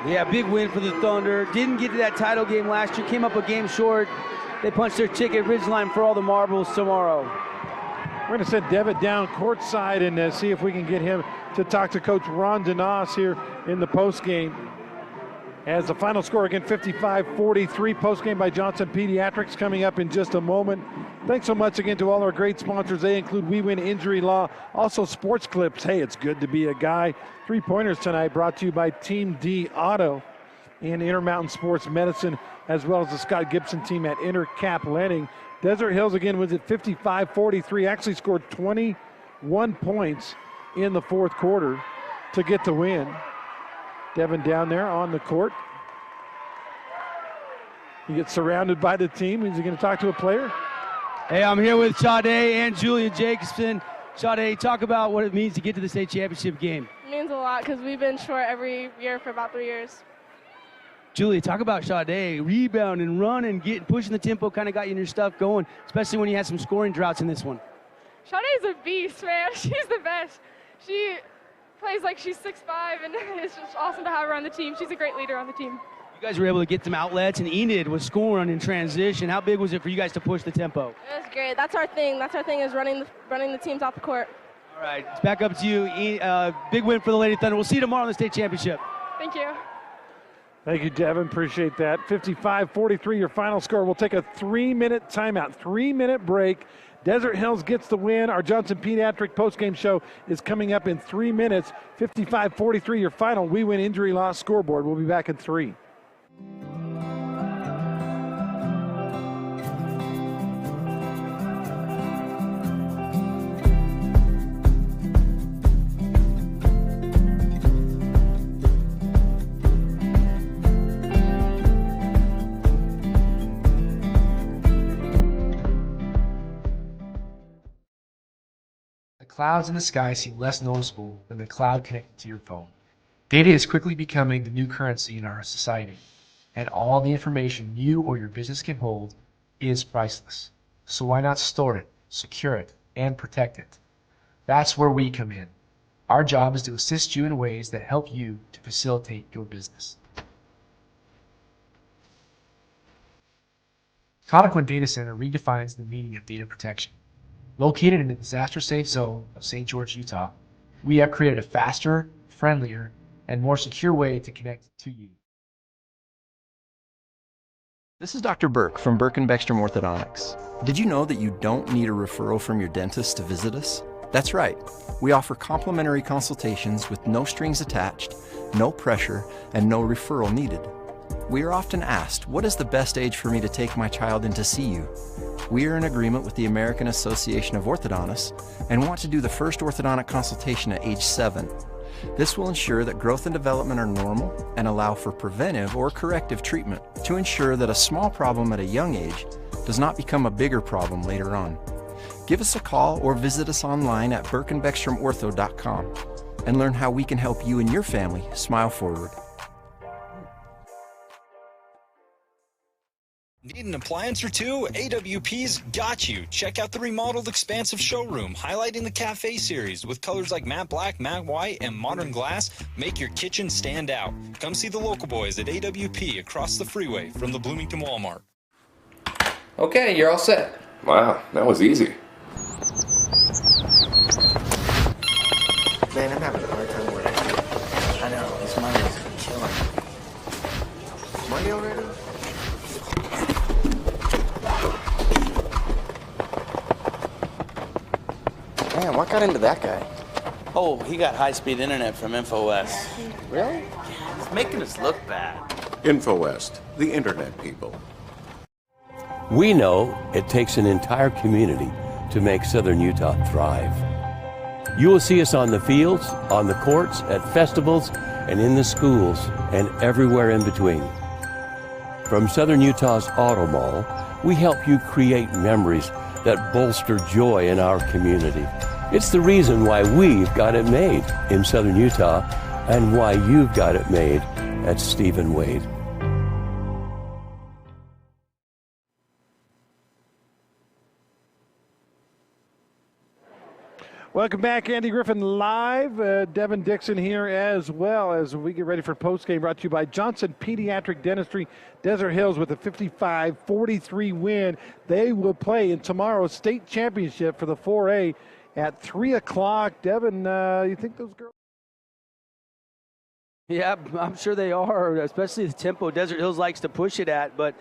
Yeah, big win for the Thunder. Didn't get to that title game last year. Came up a game short. They punched their ticket. Ridgeline for all the marbles tomorrow. We're going to send Devitt down courtside and see if we can get him to talk to Coach Ron DeNoss here in the postgame. As the final score again, 55-43, postgame by Johnson Pediatrics coming up in just a moment. Thanks so much again to all our great sponsors. They include We Win Injury Law, also Sports Clips. Hey, it's good to be a guy. 3-pointers tonight brought to you by Team D Auto and Intermountain Sports Medicine, as well as the Scott Gibson team at Intercap Lending. Desert Hills again was at 55-43, actually scored 21 points in the fourth quarter to get the win. Devin down there on the court. He gets surrounded by the team. Is he going to talk to a player? Hey, I'm here with Sade and Julia Jacobson. Sade, talk about what it means to get to the state championship game. It means a lot because we've been short every year for about 3 years. Julia, talk about Sade, rebounding, running, pushing the tempo, kind of got you in your stuff going, especially when you had some scoring droughts in this one. Sade's a beast, man. She's the best. She plays like she's 6'5", and it's just awesome to have her on the team. She's a great leader on the team. You guys were able to get some outlets, and Enid was scoring in transition. How big was it for you guys to push the tempo? It was great. That's our thing. That's our thing, is running the teams off the court. All right, it's back up to you. Big win for the Lady Thunder. We'll see you tomorrow in the state championship. Thank you. Thank you, Devin. Appreciate that. 55-43, your final score. We'll take a 3-minute timeout, 3-minute break. Desert Hills gets the win. Our Johnson Pediatric postgame show is coming up in 3 minutes. 55-43, your final We Win Injury Law scoreboard. We'll be back in 3. Clouds in the sky seem less noticeable than the cloud connected to your phone. Data is quickly becoming the new currency in our society, and all the information you or your business can hold is priceless. So why not store it, secure it, and protect it? That's where we come in. Our job is to assist you in ways that help you to facilitate your business. Cottaquin Data Center redefines the meaning of data protection. Located in the disaster-safe zone of St. George, Utah, we have created a faster, friendlier, and more secure way to connect to you. This is Dr. Burke from Burke and Beckstrom Orthodontics. Did you know that you don't need a referral from your dentist to visit us? That's right. We offer complimentary consultations with no strings attached, no pressure, and no referral needed. We are often asked, what is the best age for me to take my child in to see you? We are in agreement with the American Association of Orthodontists and want to do the first orthodontic consultation at age 7. This will ensure that growth and development are normal and allow for preventive or corrective treatment to ensure that a small problem at a young age does not become a bigger problem later on. Give us a call or visit us online at burkeandbeckstromortho.com and learn how we can help you and your family smile forward. Need an appliance or two? AWP's got you. Check out the remodeled expansive showroom, highlighting the cafe series with colors like matte black, matte white, and modern glass. Make your kitchen stand out. Come see the local boys at AWP across the freeway from the Bloomington Walmart. Okay, you're all set. Wow, that was easy. Man, I'm having a hard time working. I know, this Monday's killing me. Monday already? Man, what got into that guy? Oh, he got high-speed internet from InfoWest. Really? It's making us look bad. InfoWest, the internet people. We know it takes an entire community to make Southern Utah thrive. You will see us on the fields, on the courts, at festivals, and in the schools, and everywhere in between. From Southern Utah's Auto Mall, we help you create memories that bolster joy in our community. It's the reason why we've got it made in Southern Utah and why you've got it made at Stephen Wade. Welcome back, Andy Griffin live. Devin Dixon here as well as we get ready for postgame, brought to you by Johnson Pediatric Dentistry, Desert Hills, with a 55-43 win. They will play in tomorrow's state championship for the 4A at 3 o'clock. Devin, you think those girls? Yeah, I'm sure they are, especially the tempo Desert Hills likes to push it at, but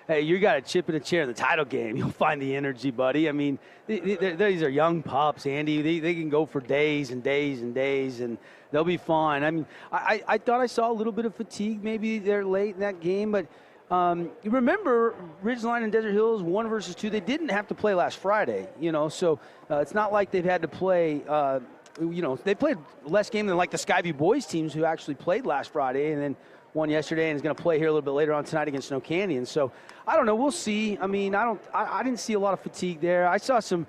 hey, you got a chip in a chair in the title game. You'll find the energy, buddy. I mean, these are young pups, Andy. They can go for days and days and days, and they'll be fine. I mean, I thought I saw a little bit of fatigue maybe there late in that game, but you remember Ridgeline and Desert Hills 1 versus 2. They didn't have to play last Friday, so it's not like they've had to play. They played less game than like the Skyview boys teams who actually played last Friday, and then won yesterday and is going to play here a little bit later on tonight against Snow Canyon. So I don't know. We'll see. I mean, I didn't see a lot of fatigue there. I saw some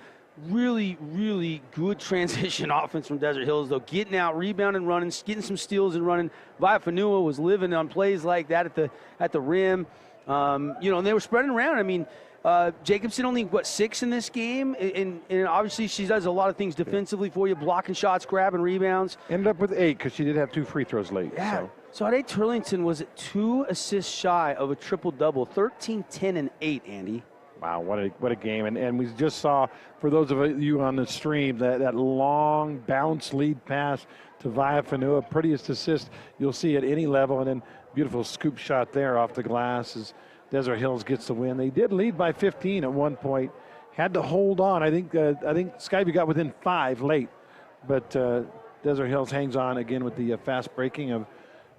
really, really good transition offense from Desert Hills, though, getting out, rebounding, running, getting some steals and running. Vaiafanua was living on plays like that at the rim. And they were spreading around. I mean, Jacobson only, 6 in this game? And obviously she does a lot of things defensively for you, blocking shots, grabbing rebounds. Ended up with 8 because she did have 2 free throws late. Yeah. So Sade Turlington was 2 assists shy of a triple-double, 13, 10, and 8, Andy. Wow, what a game. And we just saw, for those of you on the stream, that long bounce lead pass to Vaiafanua, prettiest assist you'll see at any level, and then beautiful scoop shot there off the glass as Desert Hills gets the win. They did lead by 15 at one point, had to hold on. I think Skyview got within 5 late, but Desert Hills hangs on again with the fast breaking of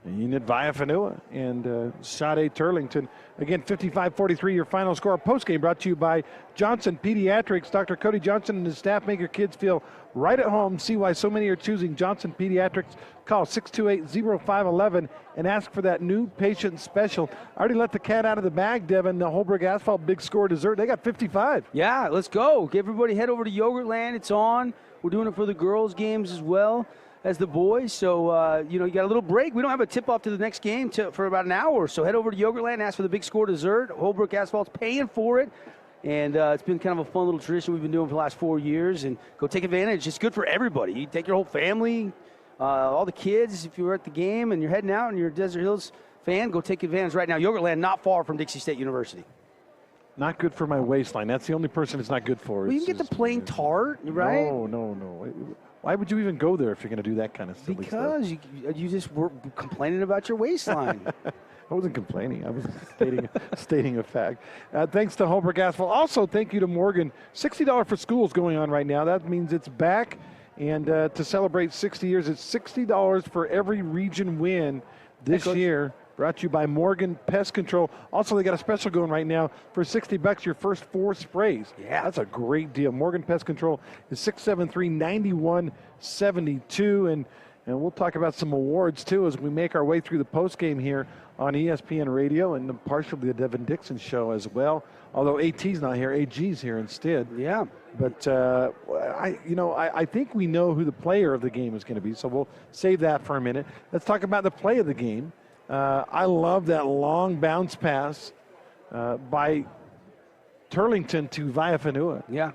Enid Vaiafanua and Sade Turlington. Again, 55-43, your final score. Postgame brought to you by Johnson Pediatrics. Dr. Cody Johnson and his staff make your kids feel right at home. See why so many are choosing Johnson Pediatrics. Call 628-0511 and ask for that new patient special. I already let the cat out of the bag, Devin. The Holbrook Asphalt Big Score dessert, they got 55. Yeah, let's go. Everybody head over to Yogurtland. It's on. We're doing it for the girls' games as well as the boys. So, you got a little break. We don't have a tip-off to the next game for about an hour. So head over to Yogurtland, ask for the Big Score dessert. Holbrook Asphalt's paying for it. And it's been kind of a fun little tradition we've been doing for the last 4 years. And go take advantage. It's good for everybody. You take your whole family, all the kids. If you're at the game and you're heading out and you're a Desert Hills fan, go take advantage right now. Yogurtland, not far from Dixie State University. Not good for my waistline. That's the only person it's not good for. Well, you can get the plain tart, right? No. Why would you even go there if you're going to do that kind of silly stuff? Because you just were complaining about your waistline. I wasn't complaining. I was stating a fact. Thanks to Holbrook Asphalt. Also, thank you to Morgan. $60 for schools going on right now. That means it's back. And to celebrate 60 years, it's $60 for every region win this year. Brought to you by Morgan Pest Control. Also, they got a special going right now for $60, your first 4 sprays. Yeah. That's a great deal. Morgan Pest Control is 673-9172. And we'll talk about some awards, too, as we make our way through the postgame here on ESPN Radio and partially the Devin Dixon show as well. Although AT's not here, AG's here instead. Yeah. But, I think we know who the player of the game is going to be, so we'll save that for a minute. Let's talk about the play of the game. I love that long bounce pass by Turlington to Viafanua. Yeah.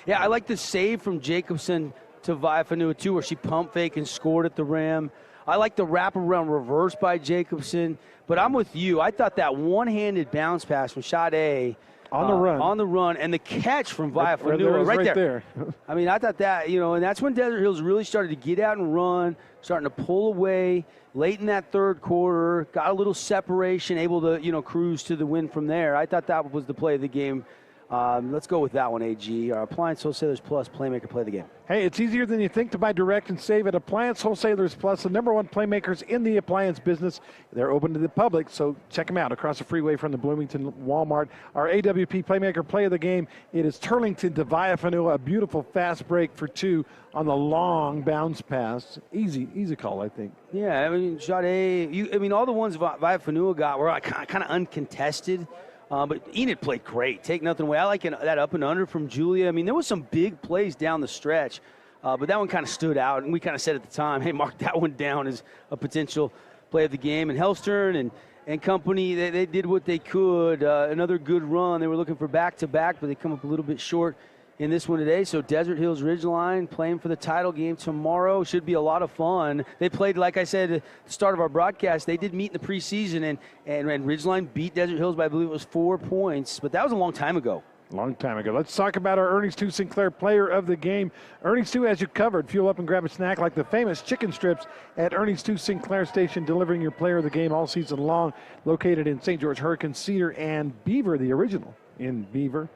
Yeah, I like the save from Jacobson to Viafanua, too, where she pump fake and scored at the rim. I like the wraparound reverse by Jacobson. But I'm with you. I thought that one-handed bounce pass from Sade on the run, and the catch from Viafanua right there. I mean, I thought that, and that's when Desert Hills really started to get out and run, starting to pull away late in that third quarter, got a little separation, able to, cruise to the win from there. I thought that was the play of the game. Let's go with that one, AG. Appliance Wholesalers Plus, Playmaker, play the game. Hey, it's easier than you think to buy direct and save at Appliance Wholesalers Plus, the #1 playmakers in the appliance business. They're open to the public, so check them out across the freeway from the Bloomington Walmart. Our AWP Playmaker play of the game, it is Turlington to Viafanua, a beautiful fast break for 2 on the long bounce pass. Easy call, I think. Yeah, I mean, Sade, all the ones Viafanua got were kind of uncontested. But Enid played great. Take nothing away. I like that up and under from Julia. I mean, there was some big plays down the stretch, but that one kind of stood out. And we kind of said at the time, hey, mark that one down as a potential play of the game. And Hellstern and company, they did what they could. Another good run. They were looking for back-to-back, but they come up a little bit short in this one today. So Desert Hills Ridgeline playing for the title game tomorrow. Should be a lot of fun. They played, like I said at the start of our broadcast, they did meet in the preseason, and Ridgeline beat Desert Hills by, I believe it was 4 points, but that was a long time ago. Long time ago. Let's talk about our Ernest 2 Sinclair player of the game. Ernest 2 has you covered. Fuel up and grab a snack like the famous chicken strips at Ernest 2 Sinclair Station, delivering your player of the game all season long. Located in St. George, Hurricane, Cedar, and Beaver, the original in Beaver.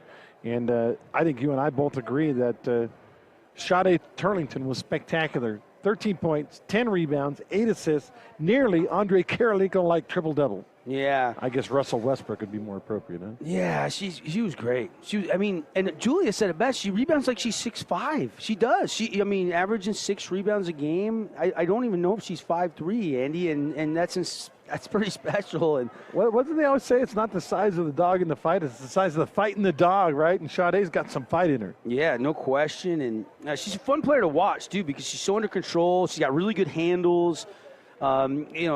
And I think you and I both agree that Sade Turlington was spectacular. 13 points, 10 rebounds, 8 assists, nearly Andre Karoleko-like triple-double. Yeah. I guess Russell Westbrook would be more appropriate, huh? Yeah, she was great. And Julia said it best. She rebounds like she's 6'5". She does. Averaging 6 rebounds a game. I don't even know if she's 5'3", Andy, and that's pretty special. And what do they always say? It's not the size of the dog in the fight; it's the size of the fight in the dog, right? And Sade's got some fight in her. Yeah, no question. And she's a fun player to watch too because she's so under control. She's got really good handles.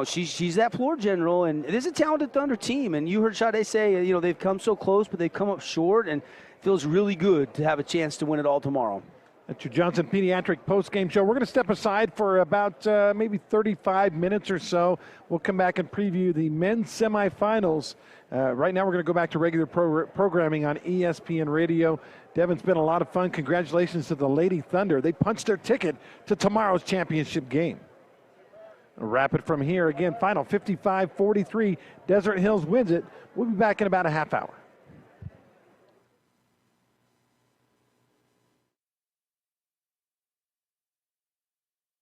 She's that floor general, and it is a talented Thunder team. And you heard Sade say, they've come so close, but they've come up short, and it feels really good to have a chance to win it all tomorrow. That's your Johnson Pediatric postgame show. We're going to step aside for about maybe 35 minutes or so. We'll come back and preview the men's semifinals. Right now we're going to go back to regular programming on ESPN Radio. Devin, it's been a lot of fun. Congratulations to the Lady Thunder. They punched their ticket to tomorrow's championship game. Wrap it from here. Again, final 55-43. Desert Hills wins it. We'll be back in about a half hour.